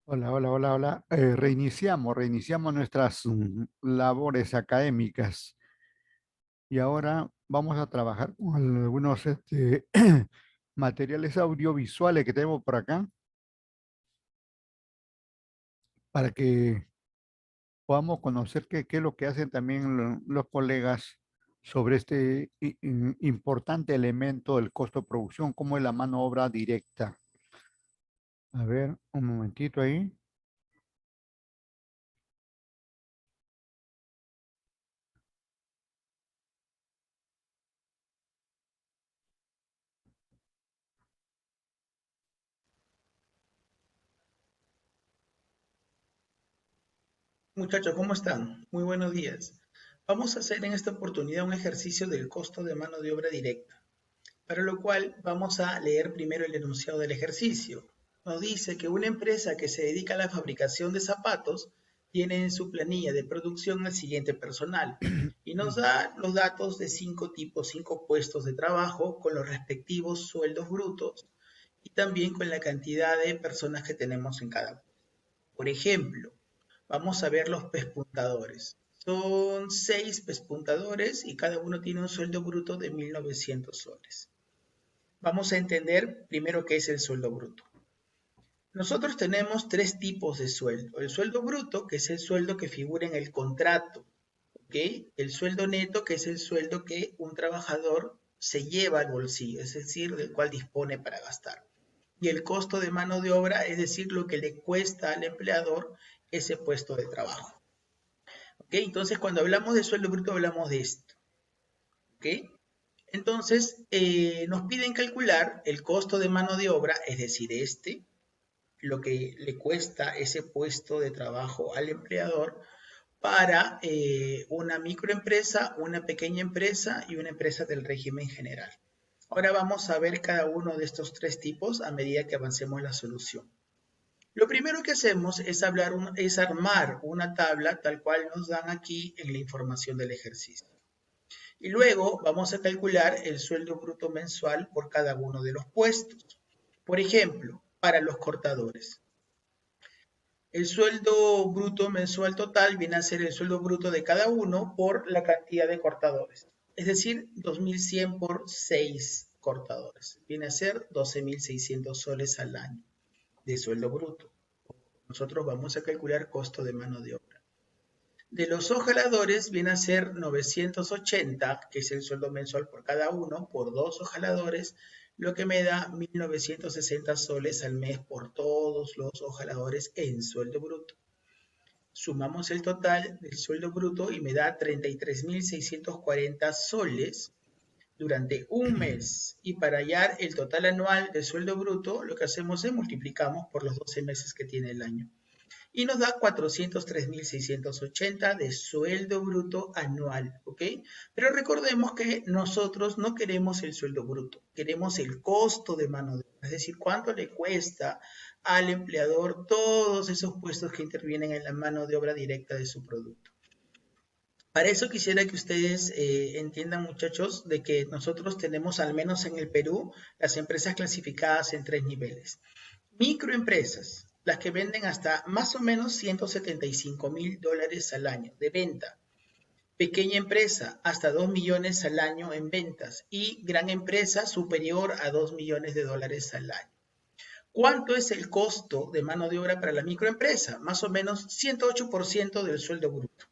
Hola, hola, hola, hola. Reiniciamos nuestras labores académicas y ahora vamos a trabajar con algunos materiales audiovisuales que tenemos por acá para que podamos conocer qué es lo que hacen también los colegas sobre este importante elemento del costo de producción, como es la mano de obra directa. A ver, un momentito ahí. Muchachos, ¿cómo están? Muy buenos días. Vamos a hacer en esta oportunidad un ejercicio del costo de mano de obra directa, para lo cual vamos a leer primero el enunciado del ejercicio. Nos dice que una empresa que se dedica a la fabricación de zapatos tiene en su planilla de producción el siguiente personal y nos da los datos de cinco tipos, cinco puestos de trabajo con los respectivos sueldos brutos y también con la cantidad de personas que tenemos en cada uno. Por ejemplo, vamos a ver los pespuntadores. Son 6 pespuntadores y cada uno tiene un sueldo bruto de 1.900 soles. Vamos a entender primero qué es el sueldo bruto. Nosotros tenemos tres tipos de sueldo. El sueldo bruto, que es el sueldo que figura en el contrato, ¿ok? El sueldo neto, que es el sueldo que un trabajador se lleva al bolsillo, es decir, del cual dispone para gastar. Y el costo de mano de obra, es decir, lo que le cuesta al empleador ese puesto de trabajo. ¿Ok? Entonces, cuando hablamos de sueldo bruto, hablamos de esto. ¿Ok? Entonces, nos piden calcular el costo de mano de obra, es decir, lo que le cuesta ese puesto de trabajo al empleador para una microempresa, una pequeña empresa y una empresa del régimen general. Ahora vamos a ver cada uno de estos tres tipos a medida que avancemos la solución. Lo primero que hacemos es armar una tabla tal cual nos dan aquí en la información del ejercicio. Y luego vamos a calcular el sueldo bruto mensual por cada uno de los puestos. Por ejemplo, para los cortadores. El sueldo bruto mensual total viene a ser el sueldo bruto de cada uno por la cantidad de cortadores. Es decir, 2.100 por 6 cortadores. Viene a ser 12.600 soles al año de sueldo bruto. Nosotros vamos a calcular costo de mano de obra. De los ojaladores viene a ser 980, que es el sueldo mensual por cada uno, por dos ojaladores, lo que me da 1.960 soles al mes por todos los ojaladores en sueldo bruto. Sumamos el total del sueldo bruto y me da 33.640 soles durante un mes. Y para hallar el total anual del sueldo bruto, lo que hacemos es multiplicamos por los 12 meses que tiene el año y nos da 403.680 de sueldo bruto anual, ¿ok? Pero recordemos que nosotros no queremos el sueldo bruto, queremos el costo de mano de obra, es decir, cuánto le cuesta al empleador todos esos puestos que intervienen en la mano de obra directa de su producto. Para eso quisiera que ustedes entiendan, muchachos, de que nosotros tenemos, al menos en el Perú, las empresas clasificadas en tres niveles. Microempresas, las que venden hasta más o menos 175.000 dólares al año de venta. Pequeña empresa, hasta 2 millones al año en ventas. Y gran empresa, superior a 2 millones de dólares al año. ¿Cuánto es el costo de mano de obra para la microempresa? Más o menos 108% del sueldo bruto.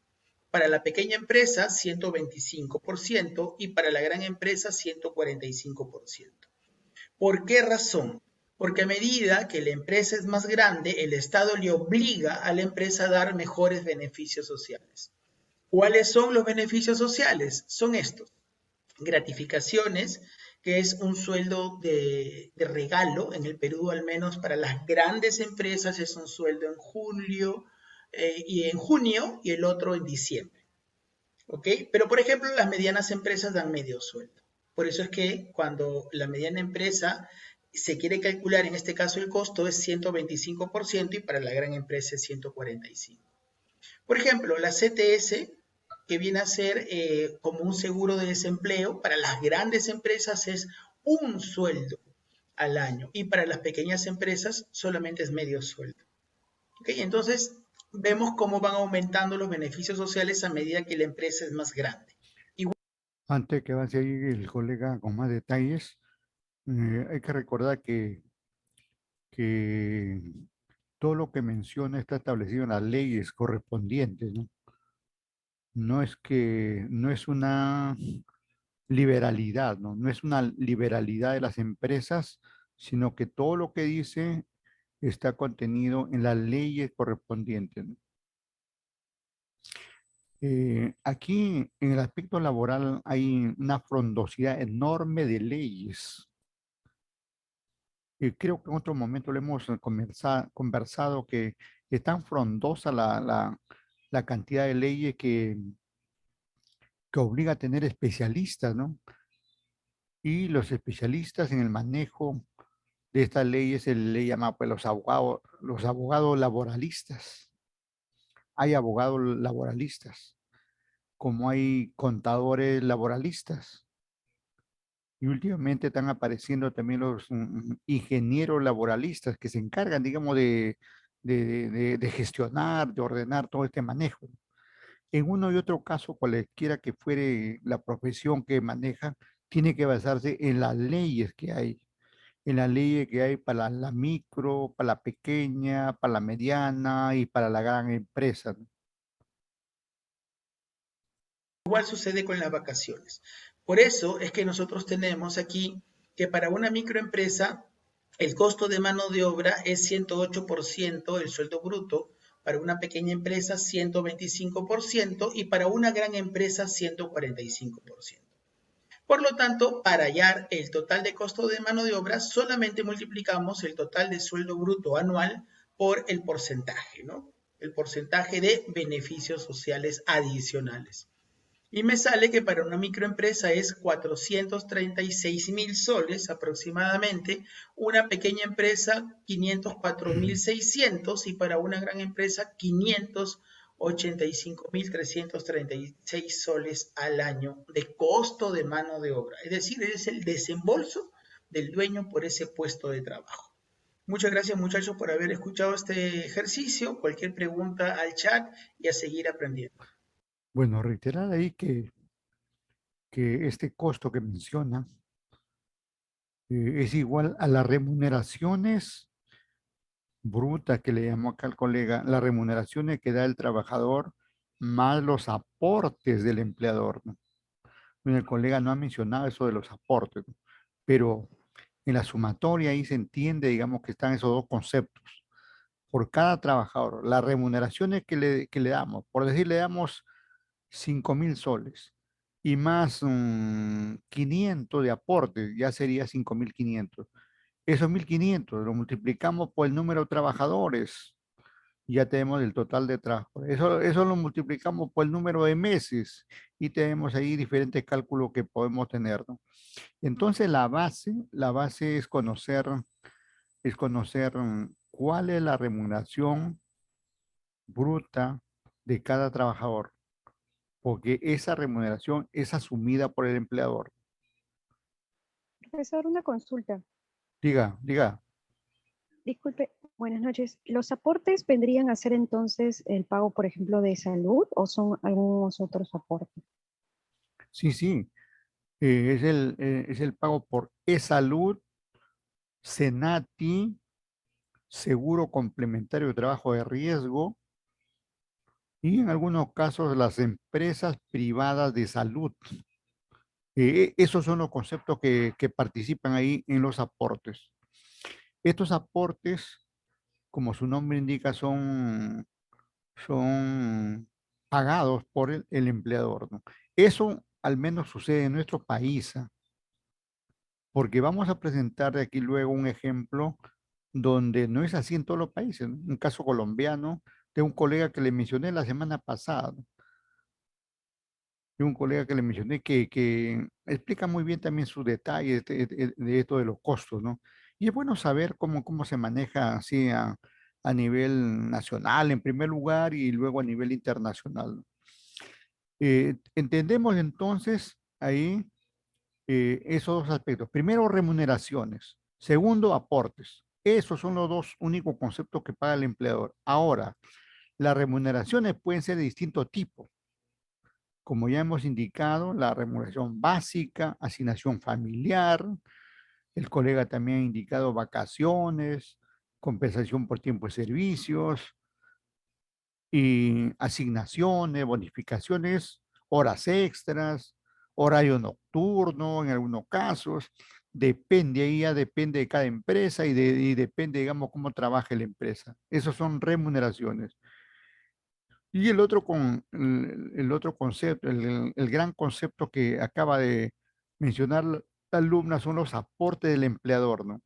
Para la pequeña empresa, 125% y para la gran empresa, 145%. ¿Por qué razón? Porque a medida que la empresa es más grande, el Estado le obliga a la empresa a dar mejores beneficios sociales. ¿Cuáles son los beneficios sociales? Son estos. Gratificaciones, que es un sueldo de regalo, en el Perú al menos para las grandes empresas es un sueldo en julio y en junio y el otro en diciembre. ¿Ok? Pero por ejemplo las medianas empresas dan medio sueldo. Por eso es que cuando la mediana empresa se quiere calcular, en este caso el costo es 125% y para la gran empresa es 145%. Por ejemplo, la CTS, que viene a ser como un seguro de desempleo, para las grandes empresas es un sueldo al año y para las pequeñas empresas solamente es medio sueldo. ¿Ok? Entonces, vemos cómo van aumentando los beneficios sociales a medida que la empresa es más grande. Igual, Antes que avance ahí el colega con más detalles, hay que recordar que todo lo que menciona está establecido en las leyes correspondientes, ¿no? No es una liberalidad, ¿no? No es una liberalidad de las empresas, sino que todo lo que dice está contenido en las leyes correspondientes, ¿no? Aquí en el aspecto laboral hay una frondosidad enorme de leyes. Creo que en otro momento lo hemos conversado que es tan frondosa la cantidad de leyes que obliga a tener especialistas, ¿no? Y los especialistas en el manejo de estas leyes se le llama pues los abogados laboralistas. Hay abogados laboralistas, como hay contadores laboralistas. Y últimamente están apareciendo también los ingenieros laboralistas que se encargan, digamos, de gestionar, de ordenar todo este manejo. En uno y otro caso, cualquiera que fuere la profesión que maneja, tiene que basarse en las leyes que hay, en las leyes que hay para la micro, para la pequeña, para la mediana y para la gran empresa, ¿no? igual sucede con las vacaciones. Por eso es que nosotros tenemos aquí que para una microempresa el costo de mano de obra es 108% del sueldo bruto, para una pequeña empresa 125% y para una gran empresa 145%. Por lo tanto, para hallar el total de costo de mano de obra, solamente multiplicamos el total de sueldo bruto anual por el porcentaje, ¿no? El porcentaje de beneficios sociales adicionales. Y me sale que para una microempresa es 436.000 soles aproximadamente, una pequeña empresa 504.600 y para una gran empresa 585.336 soles al año de costo de mano de obra. Es decir, es el desembolso del dueño por ese puesto de trabajo. Muchas gracias muchachos por haber escuchado este ejercicio. Cualquier pregunta al chat y a seguir aprendiendo. Bueno, reiterar ahí que este costo que menciona es igual a las remuneraciones brutas que le llamó acá al colega, las remuneraciones que da el trabajador más los aportes del empleador, ¿no? Bueno, el colega no ha mencionado eso de los aportes, ¿no? Pero en la sumatoria ahí se entiende, digamos, que están esos dos conceptos. Por cada trabajador, las remuneraciones que le damos, por decir, le damos 5.000 soles y más 500 de aportes, ya sería 5.500. Esos 1.500 lo multiplicamos por el número de trabajadores, ya tenemos el total de trabajo. Eso lo multiplicamos por el número de meses y tenemos ahí diferentes cálculos que podemos tener, ¿no? Entonces la base es conocer cuál es la remuneración bruta de cada trabajador, porque esa remuneración es asumida por el empleador. Profesor, una consulta. Diga, diga. Disculpe, buenas noches. ¿Los aportes vendrían a ser entonces el pago, por ejemplo, de salud o son algunos otros aportes? Sí, sí, es el pago por e-salud, Senati, seguro complementario de trabajo de riesgo y en algunos casos las empresas privadas de salud. Esos son los conceptos que participan ahí en los aportes. Estos aportes, como su nombre indica, son pagados por el empleador, ¿no? Eso al menos sucede en nuestro país, ¿ah? Porque vamos a presentar de aquí luego un ejemplo donde no es así en todos los países, ¿no? Un caso colombiano de un colega que le mencioné la semana pasada, ¿no? De un colega que le mencioné que explica muy bien también sus detalles de esto de los costos, ¿no? Y es bueno saber cómo se maneja así a nivel nacional en primer lugar y luego a nivel internacional, ¿no? Entendemos entonces ahí esos dos aspectos. Primero, remuneraciones. Segundo, aportes. Esos son los dos únicos conceptos que paga el empleador. Ahora, las remuneraciones pueden ser de distinto tipo. Como ya hemos indicado, la remuneración básica, asignación familiar, el colega también ha indicado vacaciones, compensación por tiempo de servicios, y asignaciones, bonificaciones, horas extras, horario nocturno en algunos casos. Depende, ahí ya depende de cada empresa y depende, digamos, cómo trabaje la empresa. Esos son remuneraciones. Y el otro concepto, el gran concepto que acaba de mencionar la alumna son los aportes del empleador, ¿no?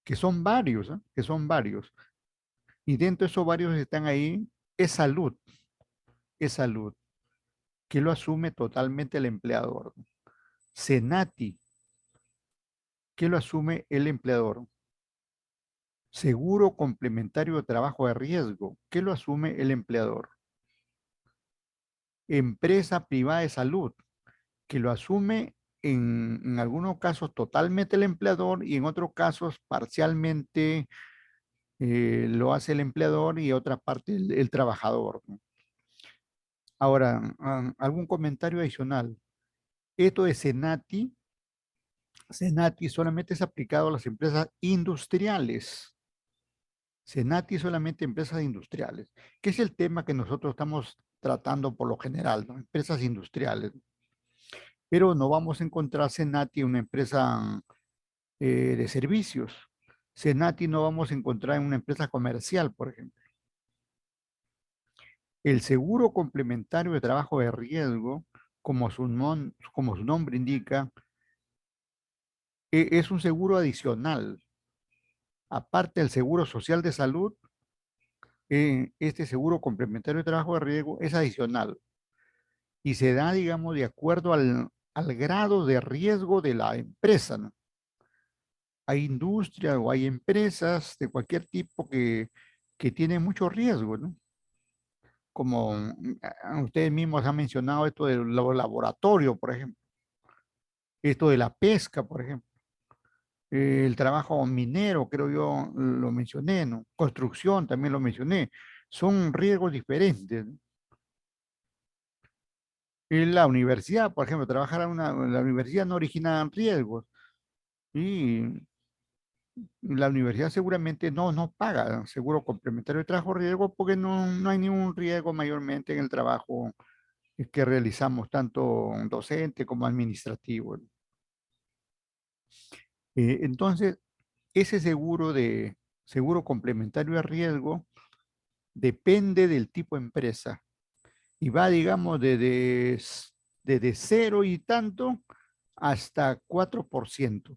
Que son varios, ¿eh? Que son varios. Y dentro de esos varios están ahí, es salud, es salud, que lo asume totalmente el empleador. Senati, que lo asume el empleador. Seguro complementario de trabajo de riesgo, que lo asume el empleador. Empresa privada de salud, que lo asume en algunos casos totalmente el empleador y en otros casos parcialmente lo hace el empleador y otra parte el trabajador, ¿no? Ahora, algún comentario adicional. Esto de Senati solamente es aplicado a las empresas industriales. Senati solamente empresas industriales, que es el tema que nosotros estamos tratando por lo general, ¿no? Empresas industriales. Pero no vamos a encontrar Senati en una empresa de servicios. Senati no vamos a encontrar en una empresa comercial, por ejemplo. El seguro complementario de trabajo de riesgo, como su nombre indica, es un seguro adicional. Aparte del seguro social de salud, este seguro complementario de trabajo de riesgo es adicional y se da, digamos, de acuerdo al grado de riesgo de la empresa, ¿no? Hay industria o hay empresas de cualquier tipo que tienen mucho riesgo, ¿no? Como ustedes mismos han mencionado esto de los laboratorios, por ejemplo, esto de la pesca, por ejemplo, el trabajo minero, creo yo, lo mencioné, ¿no? Construcción también lo mencioné. Son riesgos diferentes, ¿no? En la universidad, por ejemplo, trabajar en la universidad no origina riesgos y la universidad seguramente no paga seguro complementario de trabajo riesgo porque no hay ningún riesgo mayormente en el trabajo que realizamos, tanto docente como administrativo. Entonces, ese seguro complementario de riesgo depende del tipo de empresa y va, digamos, desde cero y tanto hasta 4%.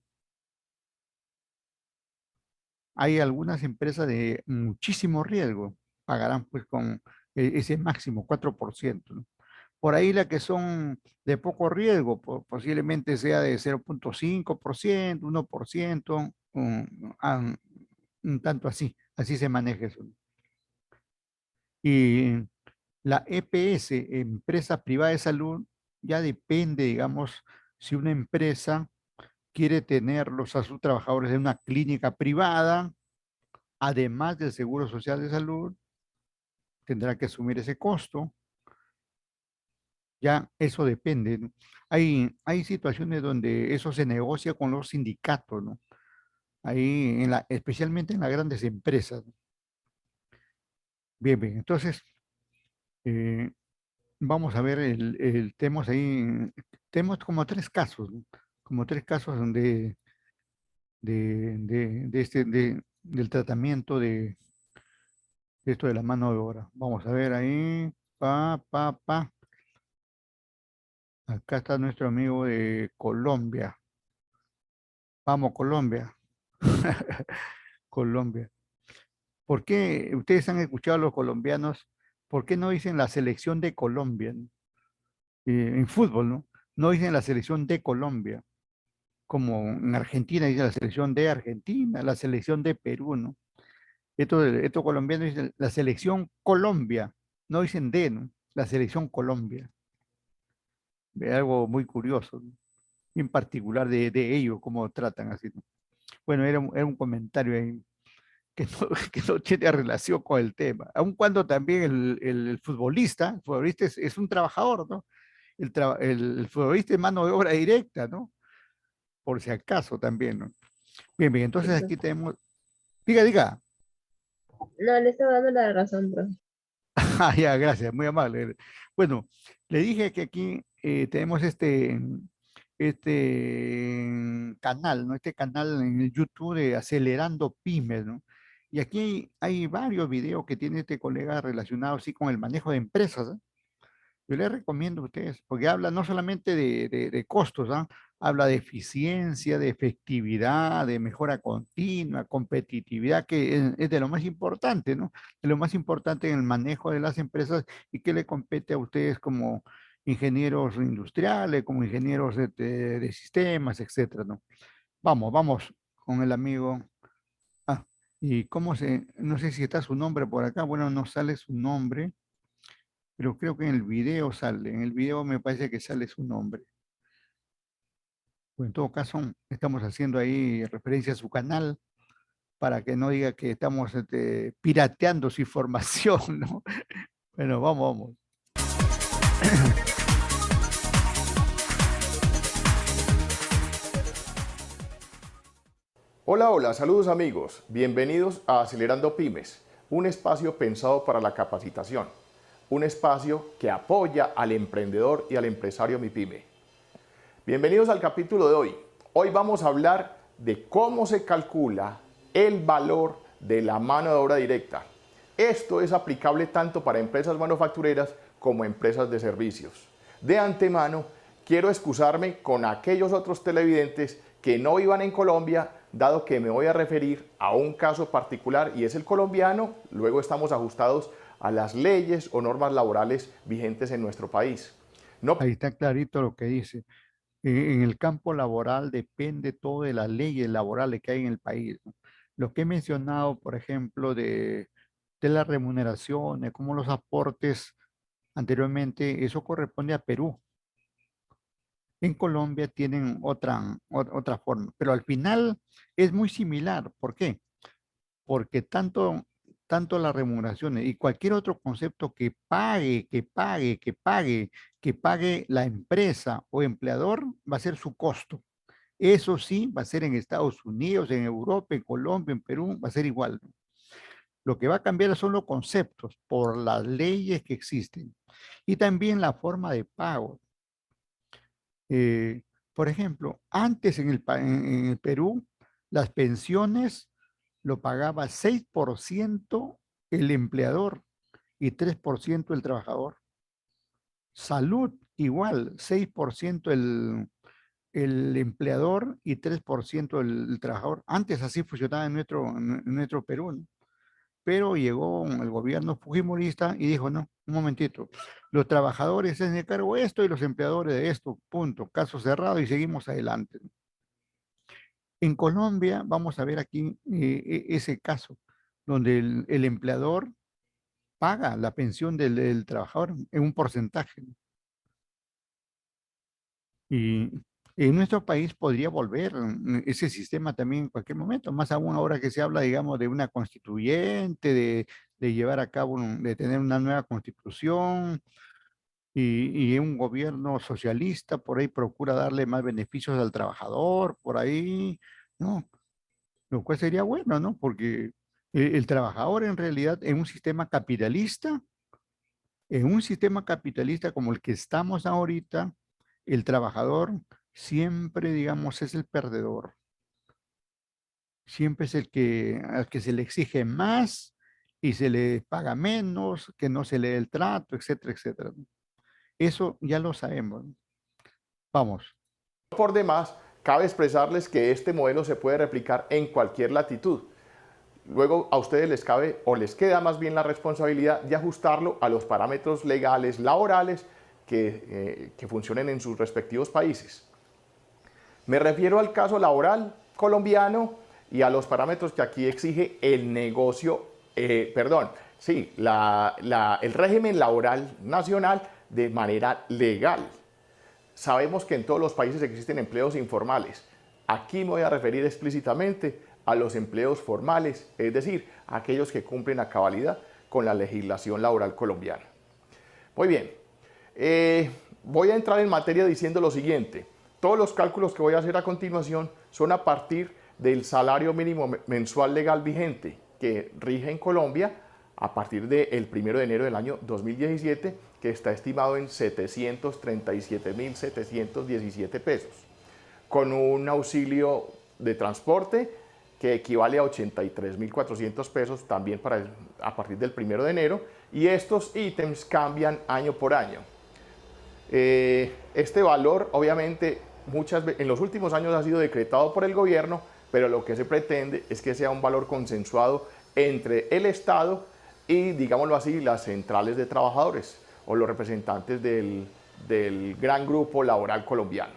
Hay algunas empresas de muchísimo riesgo, pagarán pues con ese máximo 4%, ¿no? Por ahí la que son de poco riesgo, posiblemente sea de 0,5%, 1%, un tanto así, así se maneja eso. Y la EPS, empresa privada de salud, ya depende, digamos, si una empresa quiere tenerlos a sus trabajadores en una clínica privada, además del Seguro Social de Salud, tendrá que asumir ese costo. Ya eso depende, ¿no? Hay situaciones donde eso se negocia con los sindicatos, ¿no? Ahí, especialmente en las grandes empresas, ¿no? Bien, bien. Entonces, eh, vamos a ver tenemos ahí, tenemos como tres casos, ¿no? Como tres casos donde del tratamiento de esto de la mano de obra. Vamos a ver ahí, pa. Acá está nuestro amigo de Colombia. Vamos, Colombia. Colombia. ¿Por qué ustedes han escuchado a los colombianos? ¿Por qué no dicen la selección de Colombia? ¿No? En fútbol, ¿no? No dicen la selección de Colombia, como en Argentina dicen la selección de Argentina, la selección de Perú, ¿no? Estos colombianos dicen la selección Colombia, no dicen de, ¿no? La selección Colombia. Es algo muy curioso, ¿no? En particular de ellos, cómo tratan así, ¿no? Bueno, era un comentario ahí que no, que no tiene relación con el tema. Aun cuando también el futbolista es un trabajador, ¿no? El futbolista es mano de obra directa, ¿no? Por si acaso también, ¿no? Bien, bien, entonces Perfecto. aquí tenemos, diga, diga. No, le estaba dando la razón, profe. Ah, ya, gracias, muy amable. Bueno, le dije que aquí tenemos este canal, ¿no? Este canal en el YouTube de Acelerando Pymes, ¿no? Y aquí hay varios videos que tiene este colega relacionados así con el manejo de empresas, ¿eh? Yo les recomiendo a ustedes, porque habla no solamente de costos, ¿ah? Habla de eficiencia, de efectividad, de mejora continua, competitividad, que es de lo más importante, ¿no? De lo más importante en el manejo de las empresas y que le compete a ustedes como ingenieros industriales, como ingenieros de sistemas, etcétera, ¿no? Vamos, vamos con el amigo. Ah, y no sé si está su nombre por acá, bueno, no sale su nombre, pero creo que en el video sale, en el video me parece que sale su nombre. O en todo caso, estamos haciendo ahí referencia a su canal para que no diga que estamos pirateando su información, ¿no? Bueno, vamos, vamos. Hola, hola, saludos amigos, bienvenidos a Acelerando Pymes, un espacio pensado para la capacitación, un espacio que apoya al emprendedor y al empresario MIPYME. Bienvenidos al capítulo de hoy. Hoy vamos a hablar de cómo se calcula el valor de la mano de obra directa. Esto es aplicable tanto para empresas manufactureras como empresas de servicios. De antemano, quiero excusarme con aquellos otros televidentes que no vivan en Colombia, dado que me voy a referir a un caso particular y es el colombiano. Luego estamos ajustados a las leyes o normas laborales vigentes en nuestro país. No. Ahí está clarito lo que dice. En el campo laboral depende todo de las leyes laborales que hay en el país, ¿no? Lo que he mencionado, por ejemplo, de las remuneraciones, como los aportes anteriormente, eso corresponde a Perú. En Colombia tienen otra forma, pero al final es muy similar. ¿Por qué? Porque tanto las remuneraciones y cualquier otro concepto que pague la empresa o empleador va a ser su costo. Eso sí, va a ser en Estados Unidos, en Europa, en Colombia, en Perú, va a ser igual, ¿no? Lo que va a cambiar son los conceptos por las leyes que existen y también la forma de pago. Eh, por ejemplo, antes en el Perú, las pensiones lo pagaba 6% el empleador y 3% el trabajador. Salud, igual, 6% el empleador y 3% el trabajador. Antes así funcionaba en nuestro Perú, ¿no? Pero llegó el gobierno fujimorista y dijo, no, un momentito, los trabajadores se hacen cargo de esto y los empleadores de esto, punto, caso cerrado y seguimos adelante. En Colombia vamos a ver aquí ese caso, donde el empleador paga la pensión del trabajador en un porcentaje, ¿no? Y en nuestro país podría volver ese sistema también en cualquier momento, más aún ahora que se habla, digamos, de una constituyente, de llevar a cabo, de tener una nueva constitución y un gobierno socialista por ahí procura darle más beneficios al trabajador, por ahí, ¿no? Lo cual sería bueno, ¿no? Porque el trabajador en realidad en un sistema capitalista como el que estamos ahorita, el trabajador siempre, digamos, es el perdedor. Siempre es al que se le exige más y se le paga menos, que no se le dé el trato, etcétera, etcétera, ¿no? Eso ya lo sabemos, ¿no? Vamos. Por demás, cabe expresarles que este modelo se puede replicar en cualquier latitud. Luego a ustedes les cabe o les queda más bien la responsabilidad de ajustarlo a los parámetros legales, laborales que funcionen en sus respectivos países. Me refiero al caso laboral colombiano y a los parámetros que aquí exige el negocio, el régimen laboral nacional de manera legal. Sabemos que en todos los países existen empleos informales. Aquí me voy a referir explícitamente a los empleos formales, es decir, aquellos que cumplen a cabalidad con la legislación laboral colombiana. Muy bien, voy a entrar en materia diciendo lo siguiente. Todos los cálculos que voy a hacer a continuación son a partir del salario mínimo mensual legal vigente que rige en Colombia a partir del 1 de enero del año 2017, que está estimado en 737.717 pesos, con un auxilio de transporte que equivale a 83.400 pesos también a partir del 1 de enero, y estos ítems cambian año por año. Este valor, obviamente, en los últimos años ha sido decretado por el gobierno, pero lo que se pretende es que sea un valor consensuado entre el Estado y, digámoslo así, las centrales de trabajadores o los representantes del gran grupo laboral colombiano.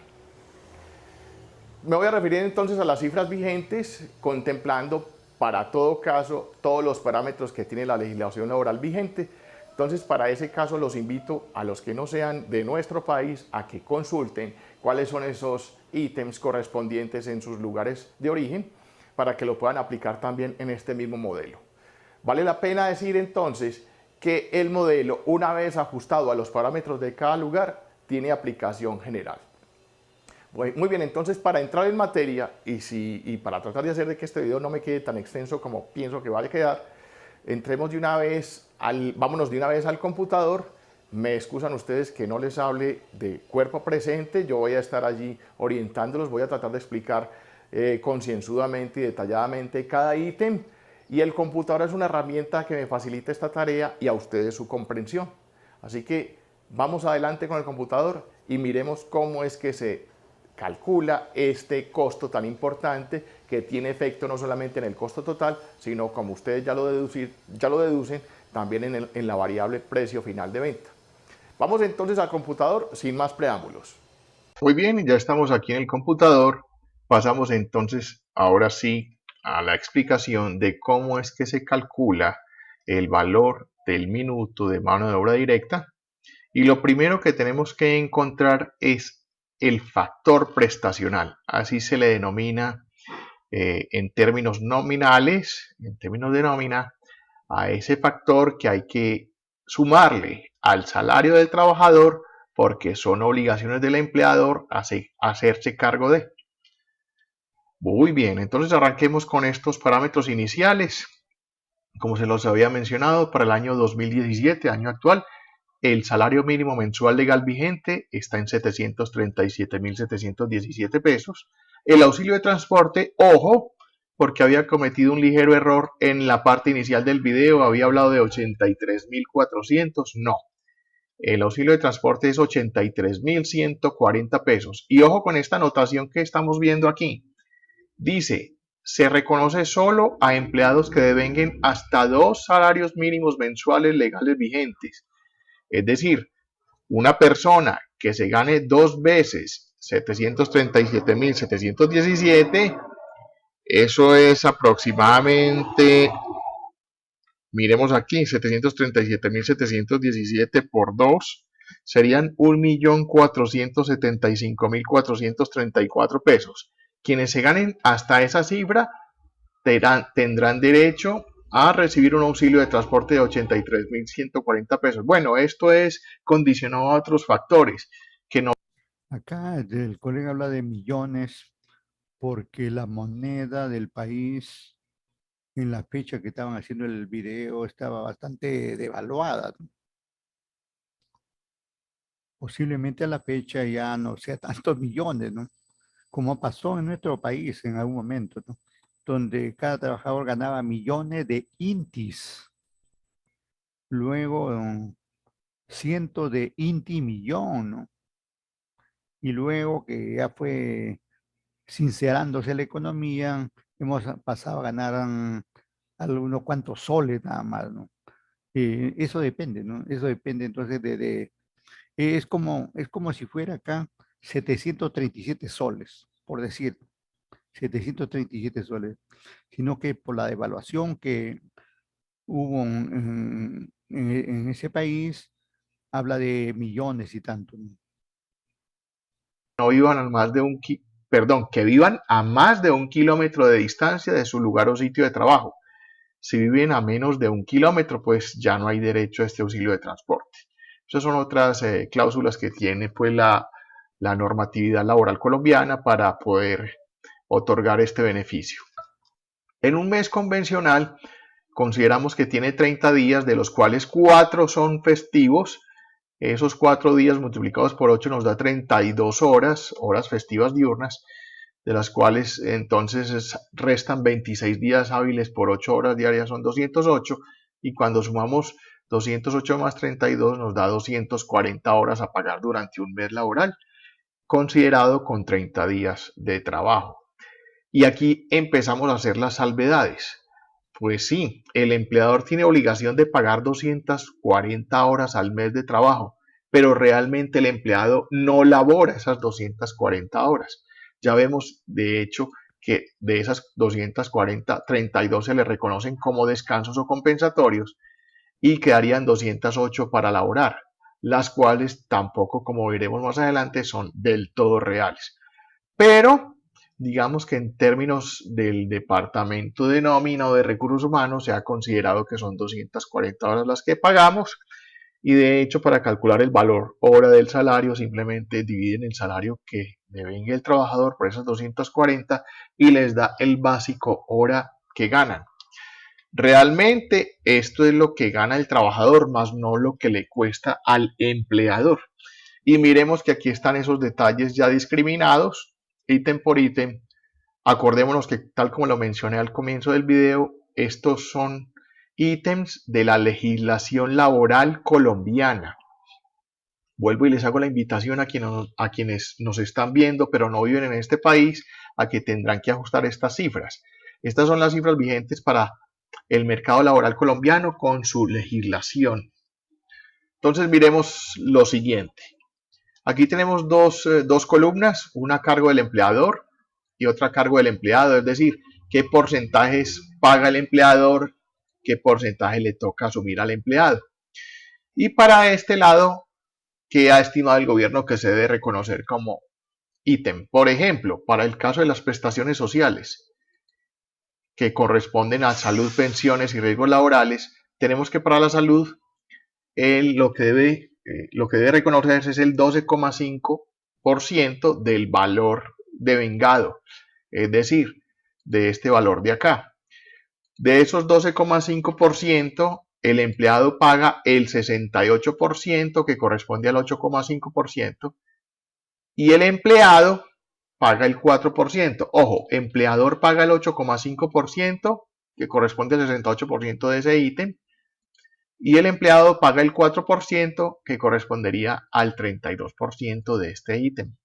Me voy a referir entonces a las cifras vigentes, contemplando para todo caso todos los parámetros que tiene la legislación laboral vigente. Entonces, para ese caso los invito a los que no sean de nuestro país a que consulten cuáles son esos ítems correspondientes en sus lugares de origen para que lo puedan aplicar también en este mismo modelo. Vale la pena decir entonces que el modelo, una vez ajustado a los parámetros de cada lugar, tiene aplicación general. Muy bien, entonces para entrar en materia y para tratar de hacer de que este video no me quede tan extenso como pienso que va a quedar, vámonos de una vez al computador. Me excusan ustedes que no les hable de cuerpo presente, yo voy a estar allí orientándolos, voy a tratar de explicar concienzudamente y detalladamente cada ítem, y el computador es una herramienta que me facilita esta tarea y a ustedes su comprensión. Así que vamos adelante con el computador y miremos cómo es que se calcula este costo tan importante que tiene efecto no solamente en el costo total, sino, como ustedes ya lo deducen, también en la variable precio final de venta. Vamos entonces al computador sin más preámbulos. Muy bien, ya estamos aquí en el computador. Pasamos entonces ahora sí a la explicación de cómo es que se calcula el valor del minuto de mano de obra directa. Y lo primero que tenemos que encontrar es el factor prestacional. Así se le denomina en términos nominales, en términos de nómina, a ese factor que hay que sumarle al salario del trabajador porque son obligaciones del empleador hacerse cargo de. Muy bien, entonces arranquemos con estos parámetros iniciales. Como se los había mencionado, para el año 2017, año actual, el salario mínimo mensual legal vigente está en 737.717 pesos. El auxilio de transporte, ojo, porque había cometido un ligero error en la parte inicial del video, había hablado de 83.400, no. El auxilio de transporte es 83.140 pesos. Y ojo con esta anotación que estamos viendo aquí. Dice, se reconoce solo a empleados que devenguen hasta 2 salarios mínimos mensuales legales vigentes. Es decir, una persona que se gane 2 veces 737.717, eso es aproximadamente, miremos aquí, 737.717 por 2, serían 1.475.434 pesos. Quienes se ganen hasta esa cifra tendrán derecho a recibir un auxilio de transporte de 83.140 pesos. Bueno, esto es condicionado a otros factores que no. Acá el colega habla de millones porque la moneda del país en la fecha que estaban haciendo el video estaba bastante devaluada, ¿no? Posiblemente a la fecha ya no sea tantos millones, ¿no? Como pasó en nuestro país en algún momento, ¿no? Donde cada trabajador ganaba millones de intis, luego cientos de inti millón, ¿no? Y luego que ya fue sincerándose la economía, hemos pasado a ganar algunos cuantos soles nada más, ¿no? Eso depende, ¿no? Eso depende entonces es como si fuera acá 737 soles, por decir, 737 soles, sino que por la devaluación que hubo en ese país, habla de millones y tanto, ¿no? No iban a más de perdón, que vivan a más de 1 kilómetro de distancia de su lugar o sitio de trabajo. Si viven a menos de 1 kilómetro, pues ya no hay derecho a este auxilio de transporte. Esas son otras cláusulas que tiene pues la normatividad laboral colombiana para poder otorgar este beneficio. En un mes convencional, consideramos que tiene 30 días, de los cuales 4 son festivos. Esos 4 días multiplicados por 8 nos da 32 horas festivas diurnas, de las cuales entonces restan 26 días hábiles por 8 horas diarias, son 208, y cuando sumamos 208 más 32 nos da 240 horas a pagar durante un mes laboral, considerado con 30 días de trabajo. Y aquí empezamos a hacer las salvedades. Pues sí, el empleador tiene obligación de pagar 240 horas al mes de trabajo, pero realmente el empleado no labora esas 240 horas. Ya vemos, de hecho, que de esas 240, 32 se le reconocen como descansos o compensatorios y quedarían 208 para laborar, las cuales tampoco, como veremos más adelante, son del todo reales. Pero digamos que en términos del departamento de nómina o de recursos humanos se ha considerado que son 240 horas las que pagamos, y de hecho para calcular el valor hora del salario simplemente dividen el salario que devenga el trabajador por esas 240 y les da el básico hora que ganan. Realmente esto es lo que gana el trabajador, más no lo que le cuesta al empleador. Y miremos que aquí están esos detalles ya discriminados, ítem por ítem. Acordémonos que, tal como lo mencioné al comienzo del video, estos son ítems de la legislación laboral colombiana. Vuelvo y les hago la invitación a quienes nos están viendo pero no viven en este país, a que tendrán que ajustar estas cifras. Estas son las cifras vigentes para el mercado laboral colombiano con su legislación. Entonces miremos lo siguiente. Aquí tenemos dos columnas, una a cargo del empleador y otra a cargo del empleado, es decir, qué porcentajes paga el empleador, qué porcentaje le toca asumir al empleado. Y para este lado, ¿qué ha estimado el gobierno que se debe reconocer como ítem? Por ejemplo, para el caso de las prestaciones sociales, que corresponden a salud, pensiones y riesgos laborales, tenemos que para la salud lo que debe reconocerse es el 12,5% del valor devengado, es decir, de este valor de acá. De esos 12,5%, el empleado paga el 68%, que corresponde al 8,5%, y el empleado paga el 4%. Ojo, empleador paga el 8,5%, que corresponde al 68% de ese ítem, y el empleado paga el 4%, que correspondería al 32% de este ítem.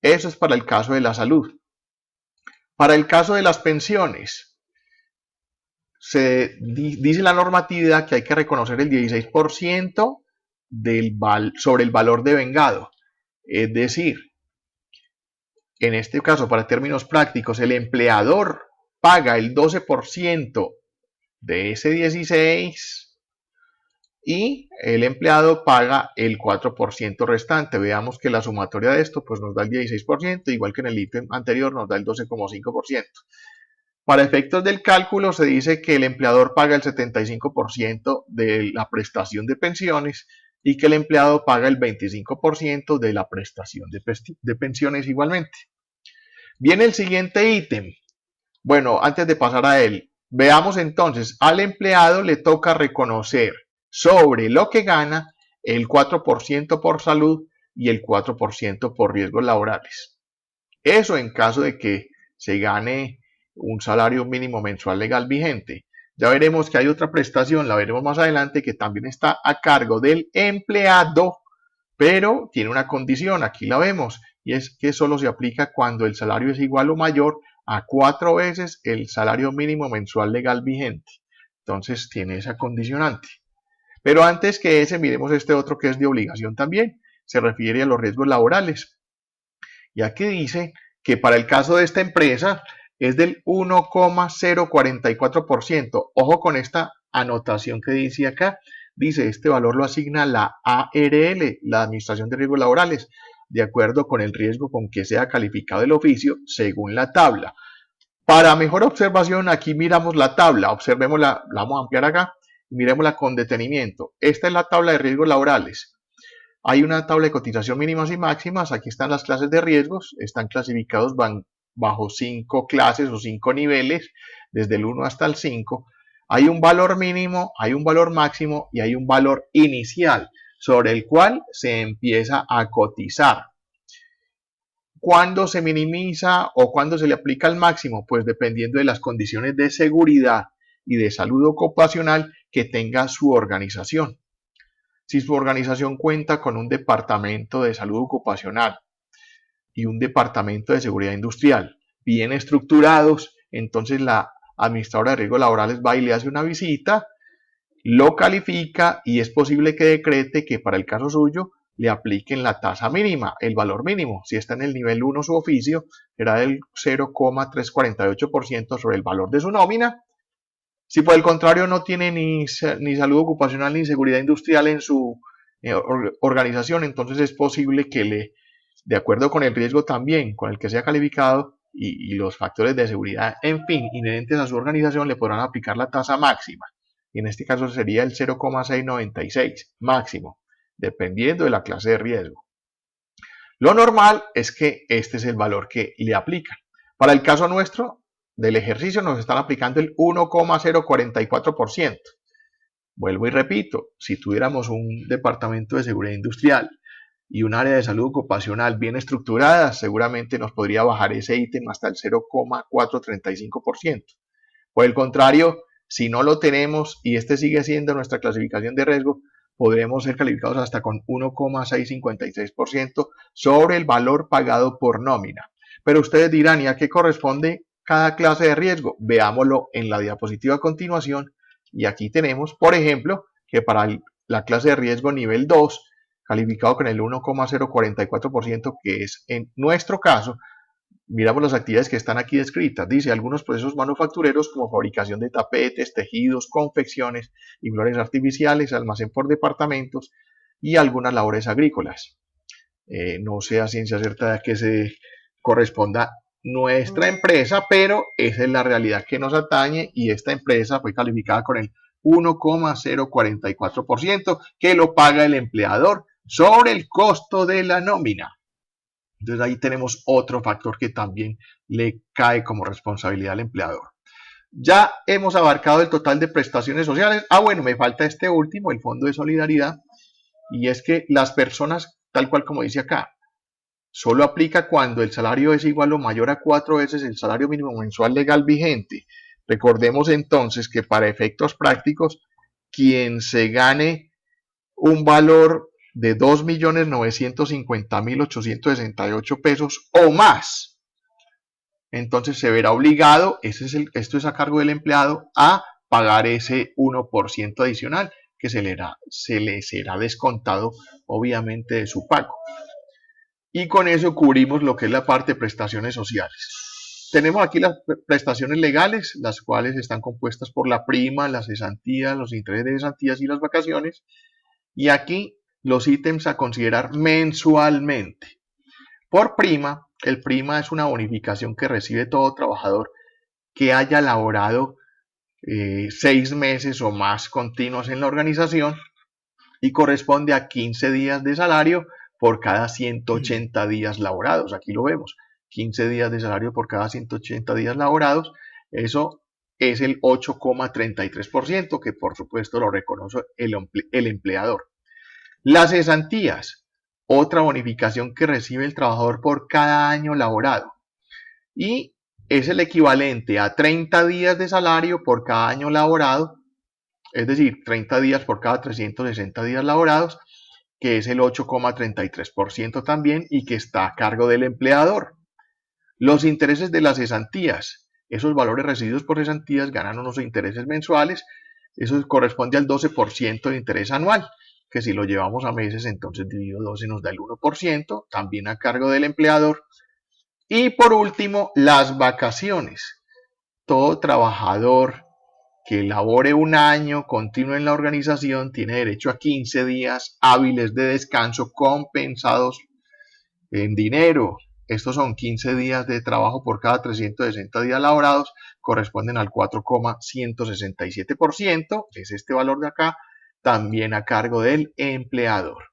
Eso es para el caso de la salud. Para el caso de las pensiones, dice la normatividad que hay que reconocer el 16% sobre el valor devengado. Es decir, en este caso, para términos prácticos, el empleador paga el 12% de ese 16% y el empleado paga el 4% restante. Veamos que la sumatoria de esto pues nos da el 16%, igual que en el ítem anterior nos da el 12,5%. Para efectos del cálculo se dice que el empleador paga el 75% de la prestación de pensiones y que el empleado paga el 25% de la prestación de pensiones igualmente. Viene el siguiente ítem. Bueno, antes de pasar a él, veamos entonces, al empleado le toca reconocer sobre lo que gana el 4% por salud y el 4% por riesgos laborales. Eso en caso de que se gane un salario mínimo mensual legal vigente. Ya veremos que hay otra prestación, la veremos más adelante, que también está a cargo del empleado, pero tiene una condición, aquí la vemos, y es que solo se aplica cuando el salario es igual o mayor a 4 veces el salario mínimo mensual legal vigente. Entonces tiene esa condicionante. Pero antes que ese, miremos este otro que es de obligación también. Se refiere a los riesgos laborales. Y aquí dice que para el caso de esta empresa es del 1,044%. Ojo con esta anotación que dice acá. Dice, este valor lo asigna la ARL, la Administración de Riesgos Laborales. de acuerdo con el riesgo con que sea calificado el oficio según la tabla. Para mejor observación, aquí miramos la tabla, observémosla, la vamos a ampliar acá, miremosla con detenimiento. Esta es la tabla de riesgos laborales. Hay una tabla de cotización mínimas y máximas, aquí están las clases de riesgos, están clasificados bajo 5 clases o 5 niveles, desde el 1 hasta el 5. Hay un valor mínimo, hay un valor máximo y hay un valor inicial, sobre el cual se empieza a cotizar. ¿Cuándo se minimiza o cuándo se le aplica el máximo? Pues dependiendo de las condiciones de seguridad y de salud ocupacional que tenga su organización. Si su organización cuenta con un departamento de salud ocupacional y un departamento de seguridad industrial bien estructurados, entonces la administradora de riesgos laborales va y le hace una visita, lo califica y es posible que decrete que para el caso suyo le apliquen la tasa mínima, el valor mínimo. Si está en el nivel 1 su oficio, será del 0,348% sobre el valor de su nómina. Si por el contrario no tiene ni salud ocupacional ni seguridad industrial en su organización, entonces es posible que de acuerdo con el riesgo también con el que sea calificado y los factores de seguridad, en fin, inherentes a su organización, le podrán aplicar la tasa máxima. Y en este caso sería el 0,696 máximo, dependiendo de la clase de riesgo. Lo normal es que este es el valor que le aplican. Para el caso nuestro del ejercicio nos están aplicando el 1,044%. Vuelvo y repito, si tuviéramos un departamento de seguridad industrial y un área de salud ocupacional bien estructurada, seguramente nos podría bajar ese ítem hasta el 0,435%. Por el contrario, si no lo tenemos y este sigue siendo nuestra clasificación de riesgo, podremos ser calificados hasta con 1,656% sobre el valor pagado por nómina. Pero ustedes dirán, ¿y a qué corresponde cada clase de riesgo? Veámoslo en la diapositiva a continuación. Y aquí tenemos, por ejemplo, que para la clase de riesgo nivel 2, calificado con el 1,044%, que es en nuestro caso, miramos las actividades que están aquí descritas. Dice, algunos procesos manufactureros como fabricación de tapetes, tejidos, confecciones y flores artificiales, almacén por departamentos y algunas labores agrícolas. No sé a ciencia cierta a qué se corresponda nuestra empresa, pero esa es la realidad que nos atañe y esta empresa fue calificada con el 1,044% que lo paga el empleador sobre el costo de la nómina. Entonces ahí tenemos otro factor que también le cae como responsabilidad al empleador. Ya hemos abarcado el total de prestaciones sociales. Bueno, me falta este último, el Fondo de Solidaridad, y es que las personas, tal cual como dice acá, solo aplica cuando el salario es igual o mayor a 4 veces el salario mínimo mensual legal vigente. Recordemos entonces que para efectos prácticos, quien se gane un valor de 2.950.868 pesos o más, entonces se verá obligado, esto es a cargo del empleado, a pagar ese 1% adicional que se le será descontado obviamente de su pago. Y con eso cubrimos lo que es la parte de prestaciones sociales. Tenemos aquí las prestaciones legales, las cuales están compuestas por la prima, las cesantías, los intereses de cesantías y las vacaciones. Y aquí los ítems a considerar mensualmente. Por prima, el prima es una bonificación que recibe todo trabajador que haya laborado 6 meses o más continuos en la organización y corresponde a 15 días de salario por cada 180 días laborados. Aquí lo vemos, 15 días de salario por cada 180 días laborados. Eso es el 8,33%, que por supuesto lo reconoce el empleador. Las cesantías, otra bonificación que recibe el trabajador por cada año laborado. Y es el equivalente a 30 días de salario por cada año laborado, es decir, 30 días por cada 360 días laborados, que es el 8,33% también y que está a cargo del empleador. Los intereses de las cesantías, esos valores recibidos por cesantías ganan unos intereses mensuales, eso corresponde al 12% de interés anual, que si lo llevamos a meses, entonces dividido 12 nos da el 1%, también a cargo del empleador. Y por último, las vacaciones. Todo trabajador que labore un año continuo en la organización tiene derecho a 15 días hábiles de descanso compensados En dinero, estos son 15 días de trabajo por cada 360 días laborados, corresponden al 4,167%, es este valor de acá, también a cargo del empleador.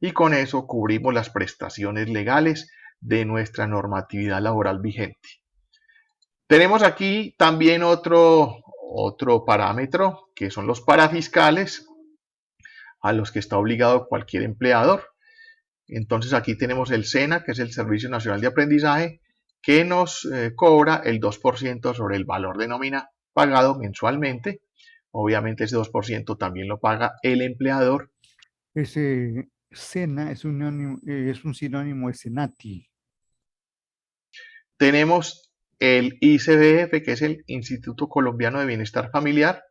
Y con eso cubrimos las prestaciones legales de nuestra normatividad laboral vigente. Tenemos aquí también otro parámetro, que son los parafiscales, a los que está obligado cualquier empleador. Entonces aquí tenemos el SENA, que es el Servicio Nacional de Aprendizaje, que nos cobra el 2% sobre el valor de nómina pagado mensualmente. Obviamente ese 2% también lo paga el empleador. Ese SENA es un sinónimo de SENATI. Tenemos el ICBF, que es el Instituto Colombiano de Bienestar Familiar.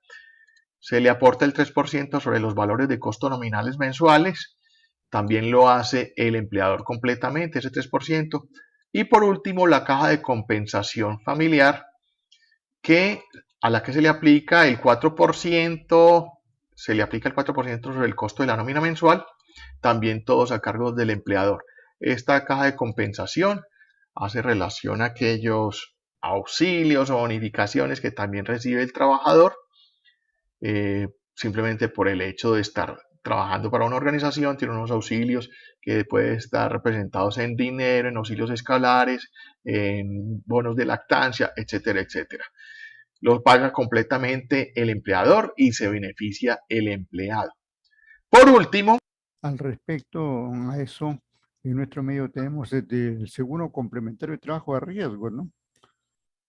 Se le aporta el 3% sobre los valores de costo nominales mensuales. También lo hace el empleador completamente, ese 3%. Y por último, la caja de compensación familiar, a la que se le aplica el 4%, sobre el costo de la nómina mensual, también todos a cargo del empleador. Esta caja de compensación hace relación a aquellos auxilios o bonificaciones que también recibe el trabajador, simplemente por el hecho de estar trabajando para una organización, tiene unos auxilios que pueden estar representados en dinero, en auxilios escolares, en bonos de lactancia, etcétera, etcétera. Lo paga completamente el empleador y se beneficia el empleado. Por último, al respecto a eso, en nuestro medio tenemos el seguro complementario de trabajo de riesgo, ¿no?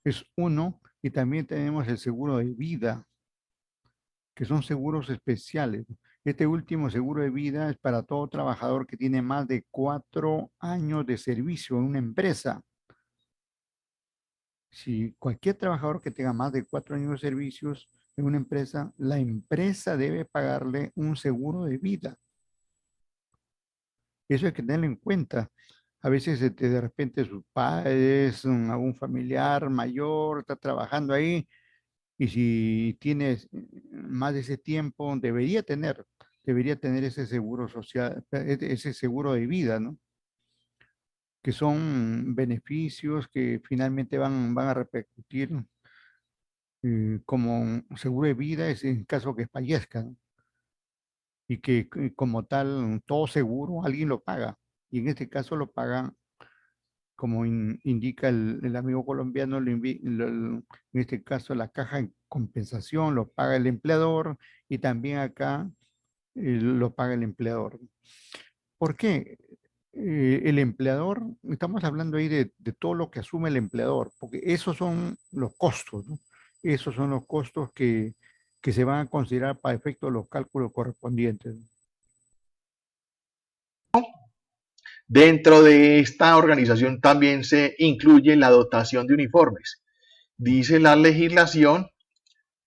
Es uno, y también tenemos el seguro de vida, que son seguros especiales. Este último seguro de vida es para todo trabajador que tiene más de 4 años de servicio en una empresa. Si cualquier trabajador que tenga más de 4 años de servicios en una empresa, la empresa debe pagarle un seguro de vida. Eso hay que tenerlo en cuenta. A veces de repente sus padres, algún familiar mayor está trabajando ahí y si tienes más de ese tiempo, debería tener ese seguro social, ese seguro de vida, ¿no? Que son beneficios que finalmente van a repercutir como un seguro de vida es en caso que fallezca, ¿no? Y que como tal, todo seguro, alguien lo paga. Y en este caso lo pagan, como indica el amigo colombiano, en este caso la caja de compensación lo paga el empleador y también acá lo paga el empleador. ¿Por qué? El empleador, estamos hablando ahí de todo lo que asume el empleador, porque esos son los costos, ¿no? Esos son los costos que se van a considerar para efecto de los cálculos correspondientes. dentro de esta organización también se incluye la dotación de uniformes. Dice la legislación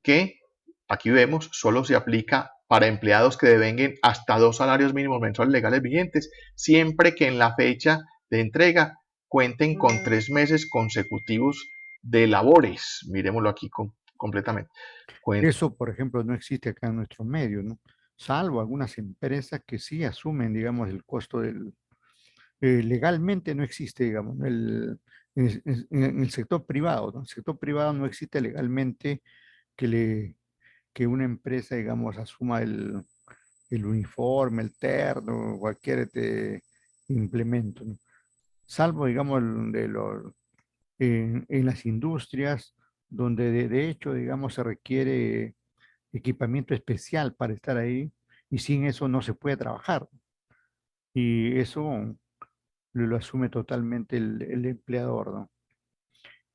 que, aquí vemos, solo se aplica para empleados que devenguen hasta 2 salarios mínimos mensuales legales vigentes, siempre que en la fecha de entrega cuenten con 3 meses consecutivos de labores. Miremoslo aquí completamente. Eso, por ejemplo, no existe acá en nuestro medio, ¿no? Salvo algunas empresas que sí asumen, digamos, el costo del... legalmente no existe, digamos, en el sector privado, ¿no? El sector privado no existe legalmente que una empresa, digamos, asuma el uniforme, el terno, cualquier implemento, ¿no? Salvo, digamos, en las industrias donde de hecho, digamos, se requiere equipamiento especial para estar ahí y sin eso no se puede trabajar. Y eso lo asume totalmente el empleador, ¿no?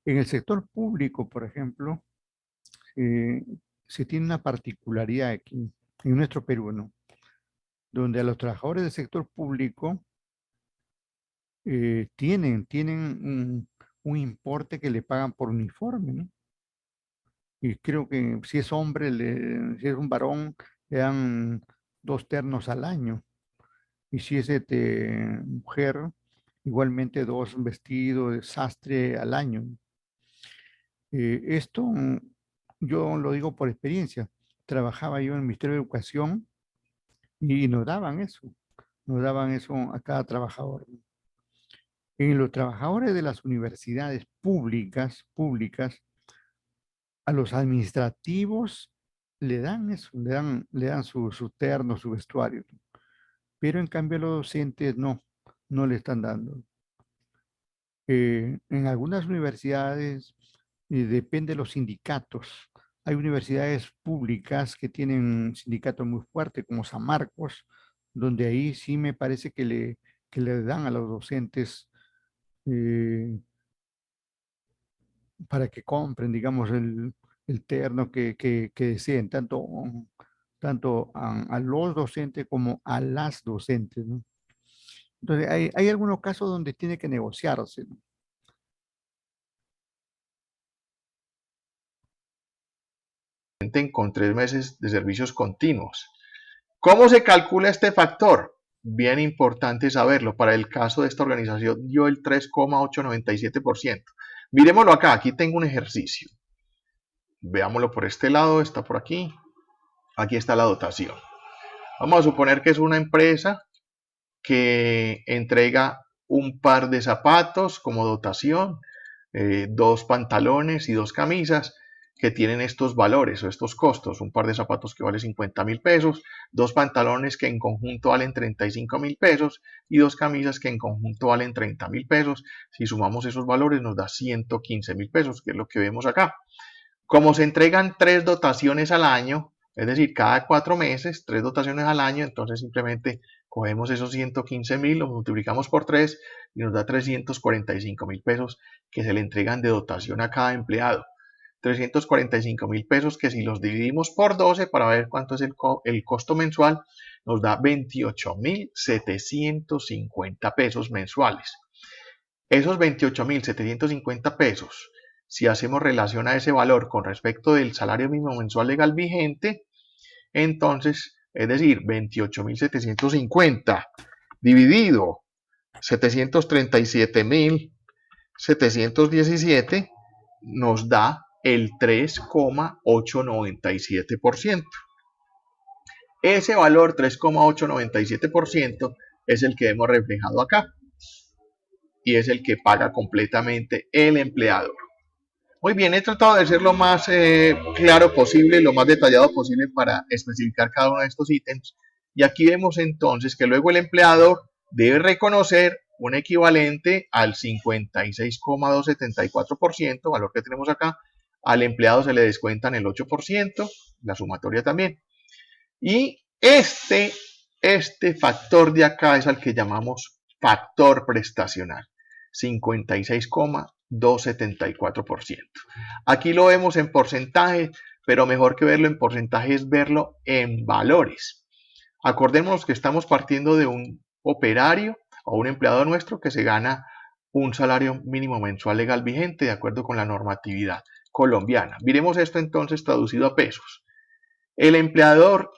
En el sector público, por ejemplo, eh, se tiene una particularidad aquí, en nuestro Perú, ¿no? Donde a los trabajadores del sector público tienen un importe que le pagan por uniforme, ¿no? Y creo que si es hombre, si es un varón, le dan 2 ternos al año. Y si es mujer, igualmente 2 vestidos de sastre al año. Esto yo lo digo por experiencia. Trabajaba yo en el Ministerio de Educación y nos daban eso a cada trabajador. En los trabajadores de las universidades públicas, a los administrativos le dan eso, le dan su terno, su vestuario, pero en cambio a los docentes no le están dando. En algunas universidades depende de los sindicatos. Hay universidades públicas que tienen un sindicato muy fuerte, como San Marcos, donde ahí sí me parece que le dan a los docentes eh, para que compren, digamos, el terno que deseen, tanto a los docentes como a las docentes, ¿no? Entonces, hay algunos casos donde tiene que negociarse, ¿no? Con 3 meses de servicios continuos. ¿Cómo se calcula este factor? Bien importante saberlo. Para el caso de esta organización dio el 3,897%. Miremoslo acá, aquí tengo un ejercicio. Veámoslo por este lado, está por aquí. Aquí está la dotación. Vamos a suponer que es una empresa que entrega un par de zapatos como dotación, 2 pantalones y 2 camisas que tienen estos valores o estos costos. Un par de zapatos que vale 50.000 pesos, 2 pantalones que en conjunto valen 35.000 pesos y 2 camisas que en conjunto valen 30.000 pesos. Si sumamos esos valores nos da 115.000 pesos, que es lo que vemos acá. Como se entregan 3 dotaciones al año, es decir, cada 4 meses, 3 dotaciones al año, entonces simplemente cogemos esos 115.000, los multiplicamos por 3 y nos da 345.000 pesos que se le entregan de dotación a cada empleado. 345.000 pesos que si los dividimos por 12 para ver cuánto es el costo mensual, nos da 28.750 pesos mensuales. Esos 28.750 pesos, si hacemos relación a ese valor con respecto del salario mínimo mensual legal vigente, entonces, es decir, 28.750 dividido 737.717 nos da el 3,897%. Ese valor 3,897% es el que hemos reflejado acá y es el que paga completamente el empleador. Muy bien, he tratado de ser lo más claro posible, lo más detallado posible para especificar cada uno de estos ítems. Y aquí vemos entonces que luego el empleador debe reconocer un equivalente al 56,274%, valor que tenemos acá. Al empleado se le descuentan el 8%, la sumatoria también. Y este factor de acá es al que llamamos factor prestacional, 56,274%. Aquí lo vemos en porcentaje, pero mejor que verlo en porcentaje es verlo en valores. Acordémonos que estamos partiendo de un operario o un empleado nuestro que se gana un salario mínimo mensual legal vigente de acuerdo con la normatividad colombiana. Miremos esto entonces traducido a pesos. El empleador,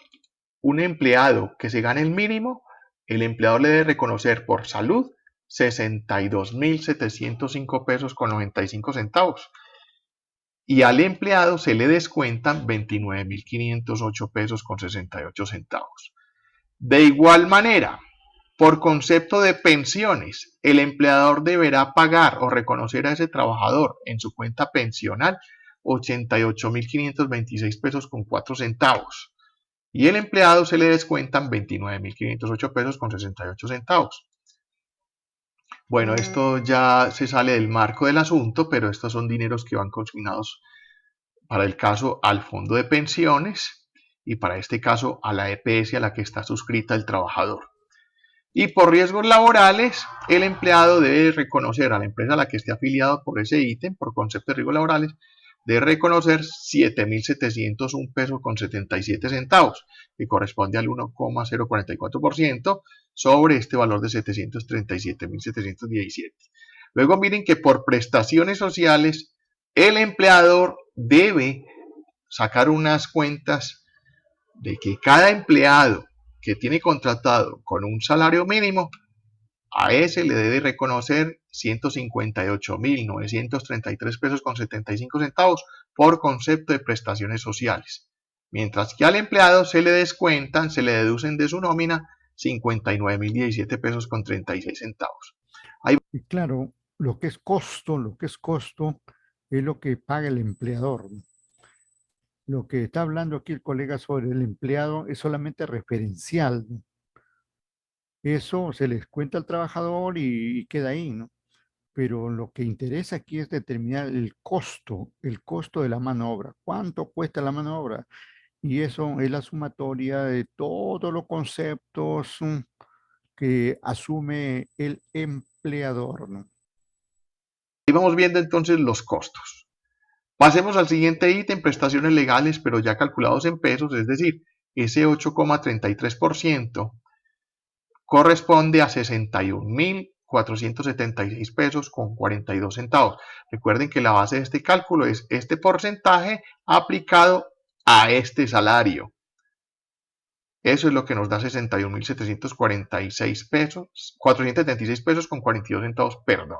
un empleado que se gane el mínimo, el empleador le debe reconocer por salud 62.705 pesos con 95 centavos. Y al empleado se le descuentan 29.508 pesos con 68 centavos. De igual manera, por concepto de pensiones, el empleador deberá pagar o reconocer a ese trabajador en su cuenta pensional 88.526 pesos con 4 centavos. Y el empleado se le descuentan 29.508 pesos con 68 centavos. Bueno, esto ya se sale del marco del asunto, pero estos son dineros que van consignados para el caso al fondo de pensiones y para este caso a la EPS a la que está suscrita el trabajador. Y por riesgos laborales, el empleado debe reconocer a la empresa a la que esté afiliado por ese ítem, por concepto de riesgos laborales, debe reconocer 7.701 pesos con 77 centavos, que corresponde al 1,044% sobre este valor de 737.717. Luego miren que por prestaciones sociales, el empleador debe sacar unas cuentas de que cada empleado que tiene contratado con un salario mínimo, a ese le debe reconocer 158.933 pesos con 75 centavos por concepto de prestaciones sociales. Mientras que al empleado se le descuentan, se le deducen de su nómina 59.017 pesos con 36 centavos. Y claro, lo que es costo es lo que paga el empleador, ¿no? Lo que está hablando aquí el colega sobre el empleado es solamente referencial, ¿no? Eso se les cuenta al trabajador y queda ahí, ¿no? Pero lo que interesa aquí es determinar el costo de la mano de obra. ¿Cuánto cuesta la mano de obra? Y eso es la sumatoria de todos los conceptos que asume el empleador, ¿no? Ahí vamos viendo entonces los costos. Pasemos al siguiente ítem, prestaciones legales, pero ya calculados en pesos, es decir, ese 8,33% corresponde a 61.476 pesos con 42 centavos. Recuerden que la base de este cálculo es este porcentaje aplicado a este salario. Eso es lo que nos da 61.746 pesos, 476 pesos con 42 centavos, perdón.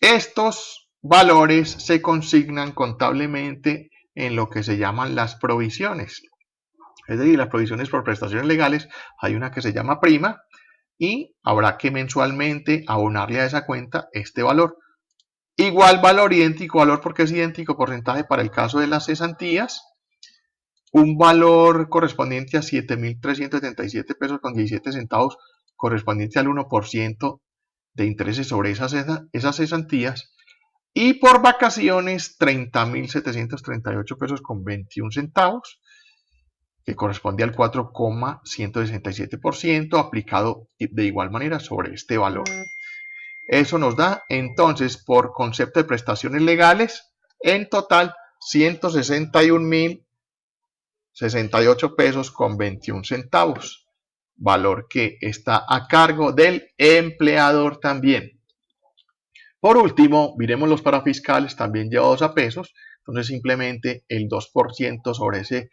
Estos valores se consignan contablemente en lo que se llaman las provisiones. Es decir, las provisiones por prestaciones legales, hay una que se llama prima y habrá que mensualmente abonarle a esa cuenta este valor. Igual valor, idéntico valor porque es idéntico porcentaje para el caso de las cesantías. Un valor correspondiente a 7.377 pesos con 17 centavos correspondiente al 1% de intereses sobre esas cesantías. Y por vacaciones 30.738 pesos con 21 centavos, que corresponde al 4,167% aplicado de igual manera sobre este valor. Eso nos da entonces por concepto de prestaciones legales en total 161.068 pesos con 21 centavos, valor que está a cargo del empleador también. Por último, miremos los parafiscales también llevados a pesos, entonces simplemente el 2% sobre ese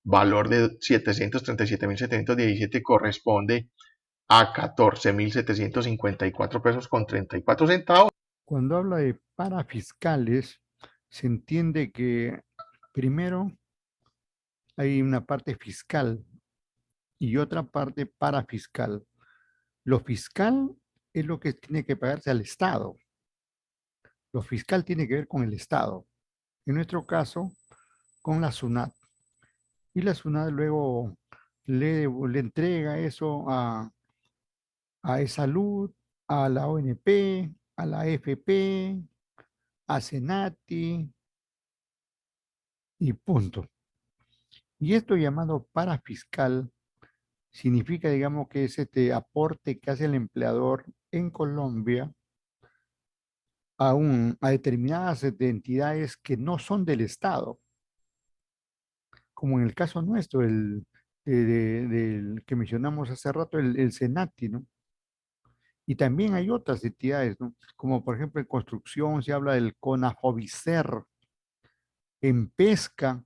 valor de 737.717 corresponde a 14.754 pesos con 34 centavos. Cuando habla de parafiscales, se entiende que primero hay una parte fiscal y otra parte parafiscal. Lo fiscal es lo que tiene que pagarse al Estado. Lo fiscal tiene que ver con el Estado. En nuestro caso, con la SUNAT. Y la SUNAT luego le entrega eso a E-Salud, a la ONP, a la AFP, a Senati y punto. Y esto llamado parafiscal significa, digamos, que es este aporte que hace el empleador en Colombia a determinadas entidades que no son del Estado, como en el caso nuestro, del que mencionamos hace rato, el Senati, ¿no? Y también hay otras entidades, ¿no? Como por ejemplo en construcción se habla del CONAFOBICER, en pesca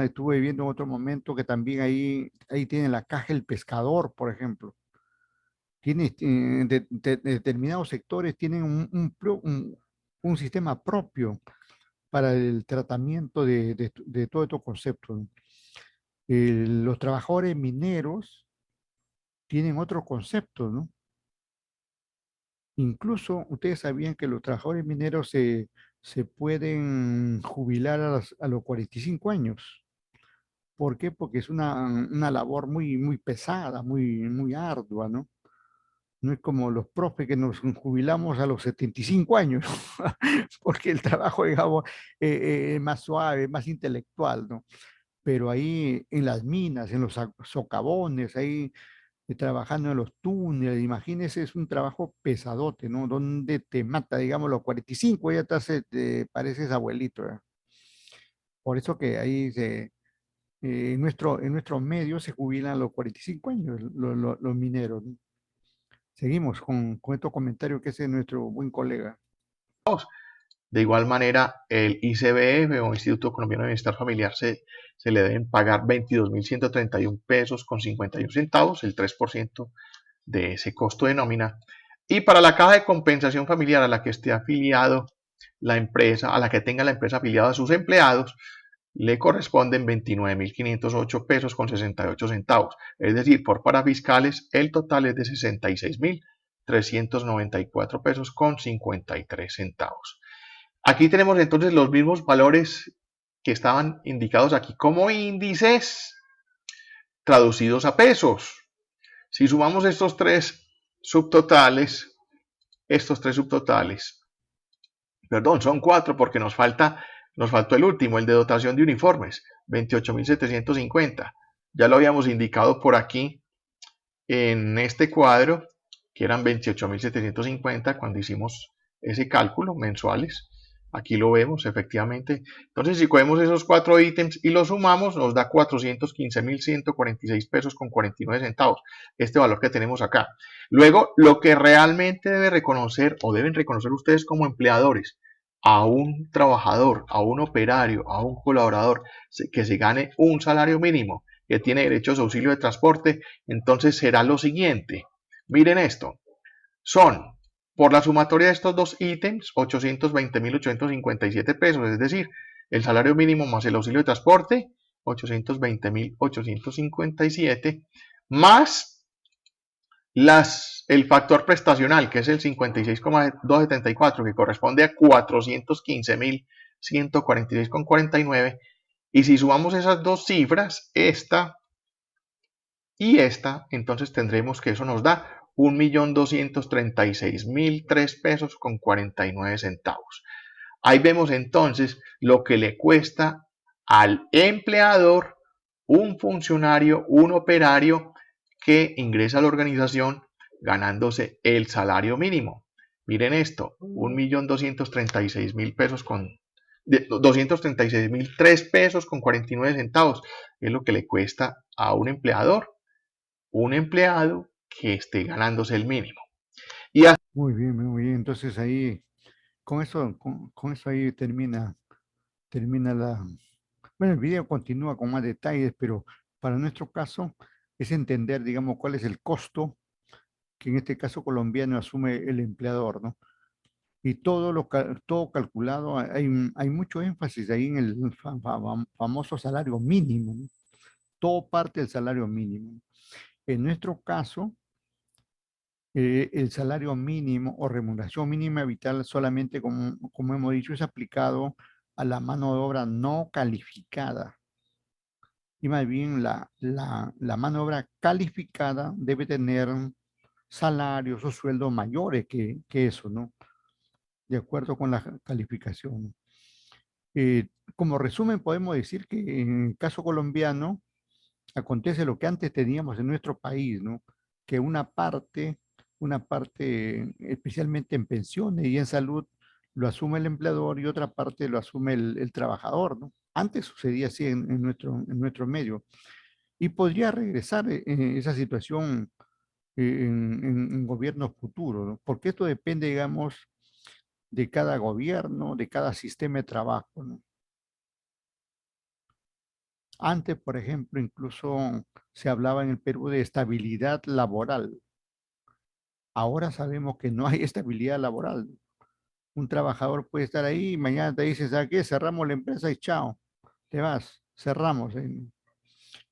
estuve viendo en otro momento que también ahí tiene la caja El Pescador, por ejemplo. Tiene, determinados sectores tienen un sistema propio para el tratamiento de todos estos conceptos, ¿no? Los trabajadores mineros tienen otro concepto, ¿no? Incluso ustedes sabían que los trabajadores mineros se pueden jubilar a los 45 años. ¿Por qué? Porque es una labor muy pesada, muy ardua, ¿no? No es como los profes que nos jubilamos a los 75 años, porque el trabajo, digamos, es más suave, más intelectual, ¿no? Pero ahí en las minas, en los socavones, ahí trabajando en los túneles, imagínese, es un trabajo pesadote, ¿no? Donde te mata, digamos, los 45, ya te pareces abuelito, ¿verdad? Por eso que ahí en nuestro medio se jubilan a los 45 años los mineros, ¿no? Seguimos con estos comentarios que hace nuestro buen colega. De igual manera, el ICBF o Instituto Colombiano de Bienestar Familiar se le deben pagar 22.131 pesos con 51 centavos, el 3% de ese costo de nómina. Y para la caja de compensación familiar a la que esté afiliado la empresa, a la que tenga la empresa afiliada a sus empleados, le corresponden 29.508 pesos con 68 centavos. Es decir, por parafiscales, el total es de 394 pesos con 53 centavos. Aquí tenemos entonces los mismos valores que estaban indicados aquí como índices traducidos a pesos. Si sumamos estos tres subtotales, perdón, son 4 porque nos faltó el último, el de dotación de uniformes, 28.750. Ya lo habíamos indicado por aquí en este cuadro, que eran 28.750 cuando hicimos ese cálculo mensuales. Aquí lo vemos efectivamente. Entonces, si cogemos esos 4 ítems y los sumamos, nos da 415.146 pesos con 49 centavos. Este valor que tenemos acá. Luego, lo que realmente debe reconocer o deben reconocer ustedes como empleadores a un trabajador, a un operario, a un colaborador que se gane un salario mínimo, que tiene derechos a auxilio de transporte, entonces será lo siguiente. Miren esto. Son, por la sumatoria de estos dos ítems, 820.857 pesos, es decir, el salario mínimo más el auxilio de transporte, 820.857, más el factor prestacional, que es el 56,274, que corresponde a 415.146,49, y si sumamos esas dos cifras, esta y esta, entonces tendremos que eso nos da 1.236.003 pesos con 49 centavos. Ahí vemos entonces lo que le cuesta al empleador, un funcionario, un operario que ingresa a la organización ganándose el salario mínimo. Miren esto, 1.236.000 pesos con 236.003 pesos con 49 centavos es lo que le cuesta a un empleador, un empleado que esté ganándose el mínimo. Muy bien, muy bien. Entonces ahí, con eso ahí termina la... Bueno, el video continúa con más detalles, pero para nuestro caso es entender, digamos, cuál es el costo que en este caso colombiano asume el empleador, ¿no? Y todo calculado, hay mucho énfasis ahí en el famoso salario mínimo, ¿no? Todo parte del salario mínimo. En nuestro caso, el salario mínimo o remuneración mínima vital solamente, como hemos dicho, es aplicado a la mano de obra no calificada. Y más bien la mano de obra calificada debe tener salarios o sueldos mayores que eso, ¿no? De acuerdo con la calificación. Como resumen, podemos decir que en el caso colombiano acontece lo que antes teníamos en nuestro país, ¿no? Que una parte, especialmente en pensiones y en salud, lo asume el empleador y otra parte lo asume el trabajador, ¿no? Antes sucedía así en nuestro medio. Y podría regresar esa situación en gobiernos futuros, ¿no? Porque esto depende, digamos, de cada gobierno, de cada sistema de trabajo, ¿no? Antes, por ejemplo, incluso se hablaba en el Perú de estabilidad laboral. Ahora sabemos que no hay estabilidad laboral. Un trabajador puede estar ahí y mañana te dice, ¿sabes qué? Cerramos la empresa y chao, te vas, cerramos.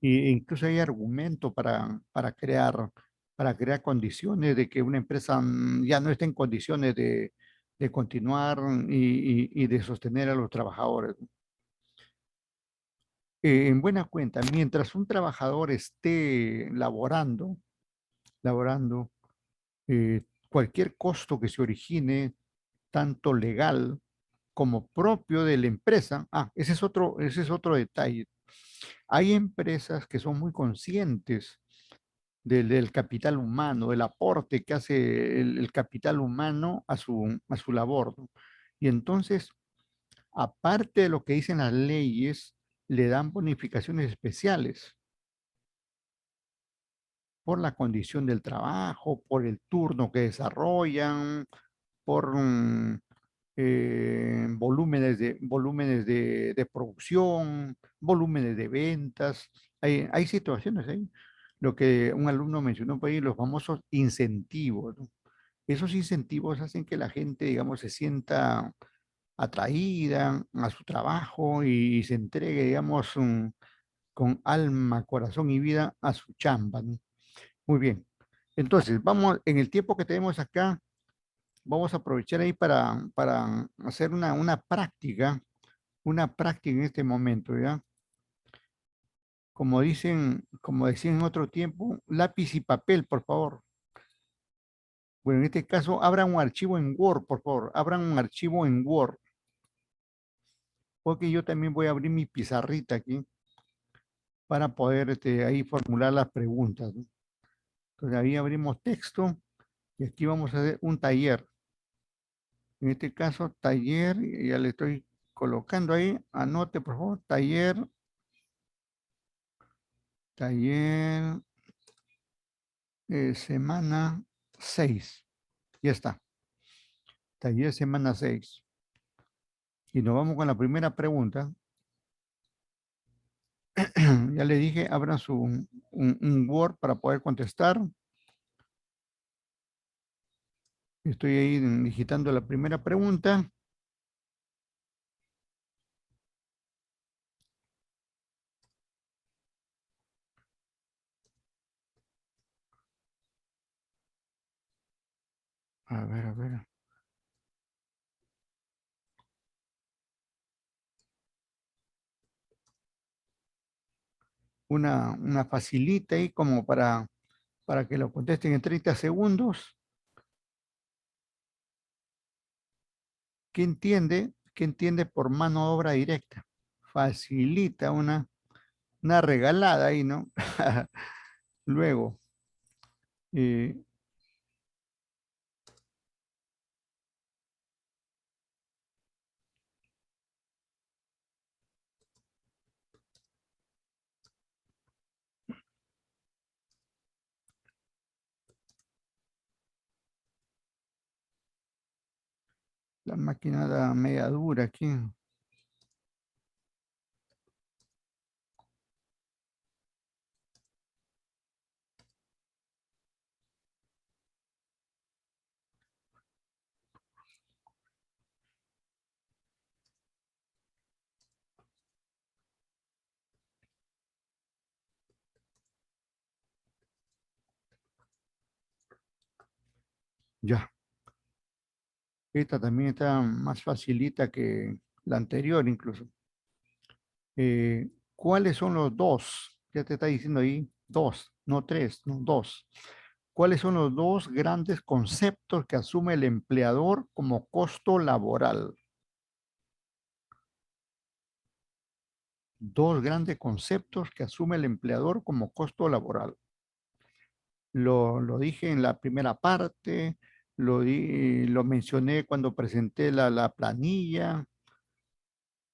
Y incluso hay argumento para crear condiciones de que una empresa ya no esté en condiciones de continuar y de sostener a los trabajadores. En buena cuenta, mientras un trabajador esté laborando, cualquier costo que se origine, tanto legal como propio de la empresa, ese es otro detalle. Hay empresas que son muy conscientes del capital humano, del aporte que hace el capital humano a su labor, ¿no? Y entonces, aparte de lo que dicen las leyes, le dan bonificaciones especiales por la condición del trabajo, por el turno que desarrollan, por volúmenes de producción, volúmenes de ventas. Hay situaciones ahí. Lo que un alumno mencionó por ahí, los famosos incentivos, ¿no? Esos incentivos hacen que la gente, digamos, se sienta atraída a su trabajo y se entregue, digamos, con alma, corazón y vida a su chamba, ¿no? Muy bien. Entonces, vamos, en el tiempo que tenemos acá, vamos a aprovechar ahí para hacer una práctica en este momento, ¿ya? Como decían en otro tiempo, lápiz y papel, por favor. Bueno, en este caso, abran un archivo en Word, por favor. Abran un archivo en Word. Porque yo también voy a abrir mi pizarrita aquí para poder ahí formular las preguntas, ¿no? Entonces ahí abrimos texto y aquí vamos a hacer un taller. En este caso, taller, y ya le estoy colocando ahí. Anote, por favor, taller, semana 6. Ya está. Taller semana 6. Y nos vamos con la primera pregunta. Ya le dije, abran un Word para poder contestar. Estoy ahí digitando la primera pregunta. A ver, a ver. Una facilita ahí como para que lo contesten en 30 segundos. ¿Qué entiende por mano de obra directa? Facilita una regalada ahí, ¿no? Luego, eh, la máquina da media dura aquí. Ya. Esta también está más facilita que la anterior incluso. ¿Cuáles son los dos? Ya te está diciendo ahí, dos, no tres, no dos. ¿Cuáles son los dos grandes conceptos que asume el empleador como costo laboral? Dos grandes conceptos que asume el empleador como costo laboral. Lo dije en la primera parte, lo mencioné cuando presenté la planilla,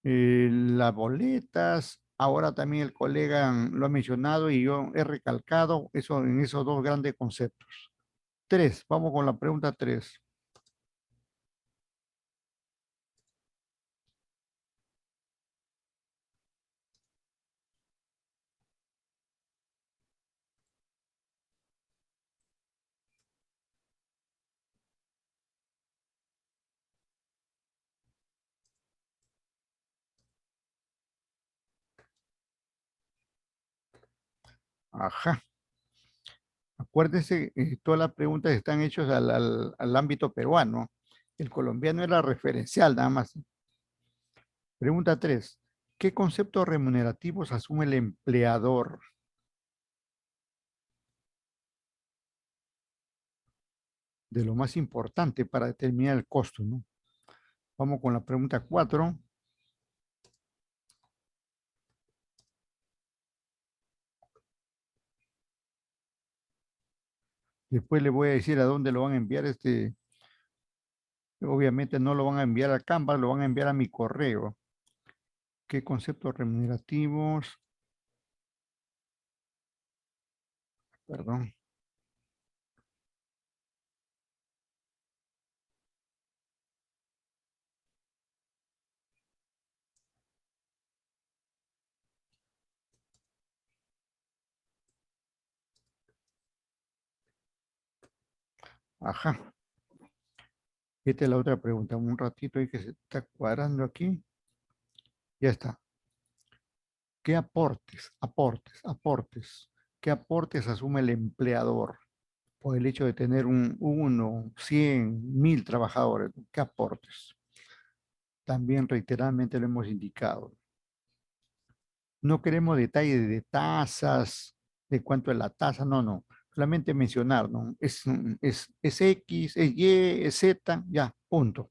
las boletas, ahora también el colega lo ha mencionado y yo he recalcado eso en esos dos grandes conceptos. Tres, vamos con la pregunta tres. Ajá. Acuérdese, todas las preguntas están hechas al ámbito peruano. El colombiano era referencial, nada más. Pregunta 3. ¿Qué conceptos remunerativos asume el empleador? De lo más importante para determinar el costo, ¿no? Vamos con la pregunta 4. Después le voy a decir a dónde lo van a enviar obviamente no lo van a enviar a Canva, lo van a enviar a mi correo. ¿Qué conceptos remunerativos? Perdón. Ajá. Esta es la otra pregunta. Un ratito ahí que se está cuadrando aquí. Ya está. ¿Qué aportes asume el empleador? por el hecho de tener uno, 100, 1000 trabajadores. ¿Qué aportes? También reiteradamente lo hemos indicado. No queremos detalles de tasas, de cuánto es la tasa, no, no. Solamente mencionar, ¿no? Es X, es Y, es Z, ya, punto.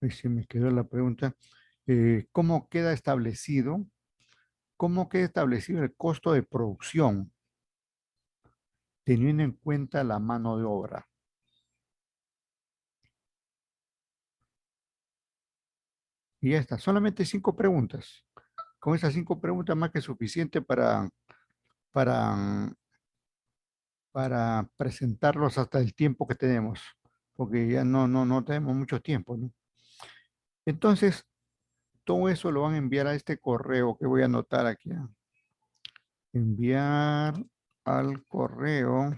Y se me quedó la pregunta, ¿cómo queda establecido? ¿Cómo queda establecido el costo de producción teniendo en cuenta la mano de obra? Y ya está, solamente 5 preguntas. Con esas 5 preguntas más que suficiente para, para presentarlos hasta el tiempo que tenemos, porque ya no tenemos mucho tiempo, ¿no? Entonces, todo eso lo van a enviar a este correo que voy a anotar aquí. Enviar al correo.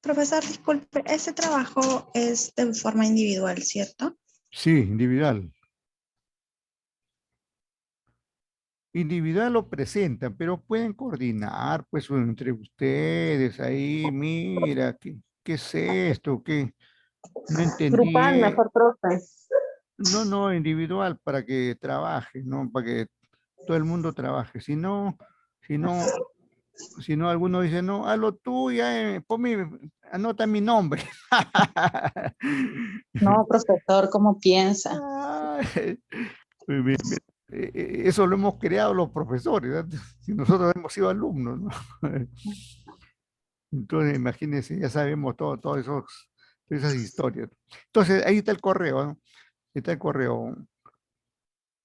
Profesor, disculpe, ese trabajo es de forma individual, ¿cierto? Sí, individual. Individual lo presentan, pero pueden coordinar, pues, entre ustedes ahí, mira, ¿qué es esto? ¿Qué? No entendí. Grupal, mejor, profe. No, individual para que trabaje, ¿no? Para que todo el mundo trabaje. Si no, si no, alguno dice, no, hazlo tú, ya, ponme, anota mi nombre. No, profesor, ¿cómo piensa? Ay, eso lo hemos creado los profesores, ¿verdad? Si nosotros hemos sido alumnos, ¿no? Entonces, imagínense, ya sabemos todas esas historias. Entonces, ahí está el correo, ¿no? Está el correo.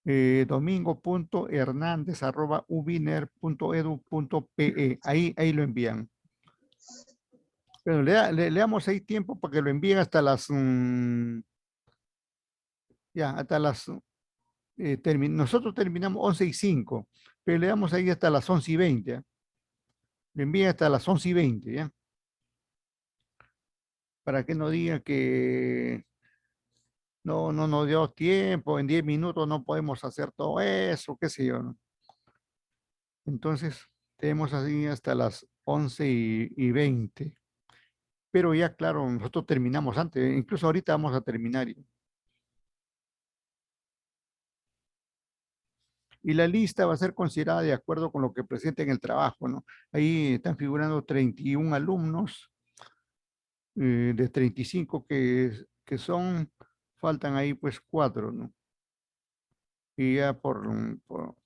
domingo.hernandez@ubiner.edu.pe. Ahí lo envían. Pero le damos ahí tiempo para que lo envíen hasta las, ya, hasta las, nosotros terminamos 11:05, pero le damos ahí hasta las 11:20, ¿ya? Le envían hasta las 11:20, ¿ya? Para que no diga que no nos dio tiempo, en 10 minutos no podemos hacer todo eso, qué sé yo, ¿no? Entonces, tenemos así hasta las 11:20. Pero ya, claro, nosotros terminamos antes, incluso ahorita vamos a terminar. Y la lista va a ser considerada de acuerdo con lo que presenten el trabajo, ¿no? Ahí están figurando 31 alumnos, de 35 que son, faltan ahí pues 4, ¿no? Y ya por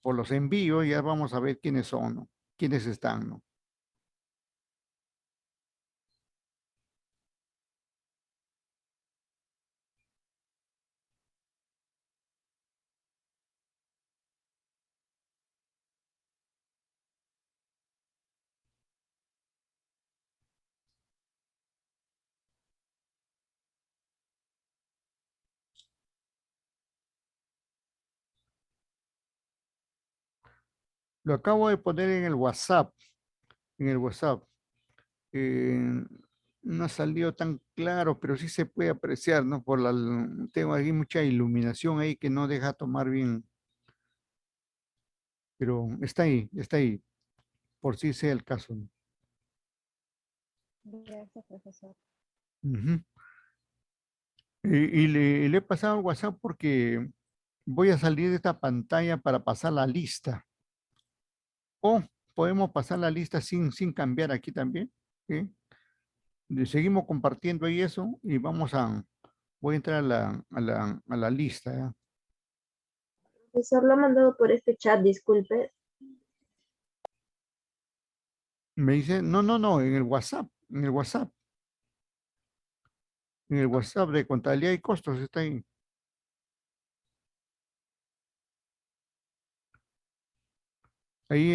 los envíos ya vamos a ver quiénes son, ¿no? Quiénes están, ¿no? Lo acabo de poner en el WhatsApp, en el WhatsApp. eh, no ha salido tan claro, pero sí se puede apreciar, ¿no? Tengo aquí mucha iluminación ahí que no deja tomar bien, pero está ahí, por si sea el caso, ¿no? Gracias, profesor. Ujú. Y le he pasado el WhatsApp porque voy a salir de esta pantalla para pasar la lista. O podemos pasar la lista sin cambiar aquí también. ¿Sí? Seguimos compartiendo ahí eso y voy a entrar a la lista. ¿Ya? Profesor, lo ha mandado por este chat, disculpe. Me dice, no, no, no, en el WhatsApp, en el WhatsApp. En el WhatsApp de contabilidad y costos está ahí. Ahí,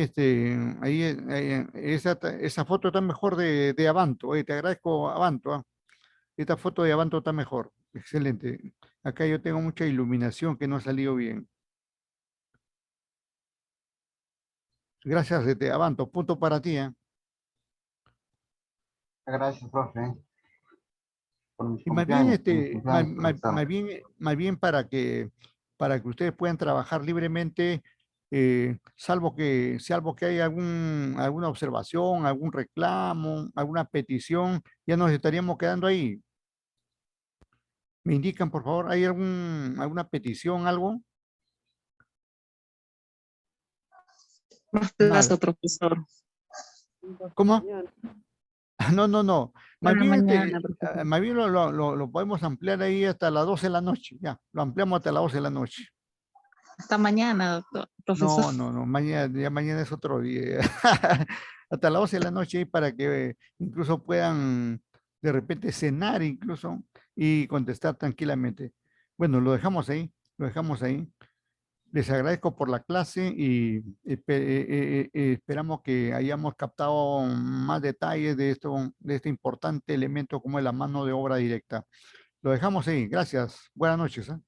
esa foto está mejor de Avanto. Oye, te agradezco, Avanto. ¿Ah? Esta foto de Avanto está mejor. Excelente. Acá yo tengo mucha iluminación que no ha salido bien. Gracias, Avanto. Punto para ti. ¿Eh? Gracias, profe, por mis Y más bien, cumpleaños, por mis cumpleaños, por el examen. más bien para que ustedes puedan trabajar libremente, salvo que haya alguna observación, algún reclamo, alguna petición, ya nos estaríamos quedando ahí. ¿Me indican, por favor, hay alguna petición, algo? Más Nada. plazo, profesor. ¿Cómo? No, no, no. Más Por la bien, mañana, profesor. más bien lo podemos ampliar ahí hasta las 12 de la noche. Ya, lo ampliamos hasta las 12 de la noche. Hasta mañana, profesor. No, no, no, mañana, ya mañana es otro día. Hasta las 12 de la noche ahí para que incluso puedan de repente cenar incluso y contestar tranquilamente. Bueno, lo dejamos ahí, lo dejamos ahí. Les agradezco por la clase y esperamos que hayamos captado más detalles de esto, de este importante elemento como es la mano de obra directa. Lo dejamos ahí. Gracias. Buenas noches. ¿Eh?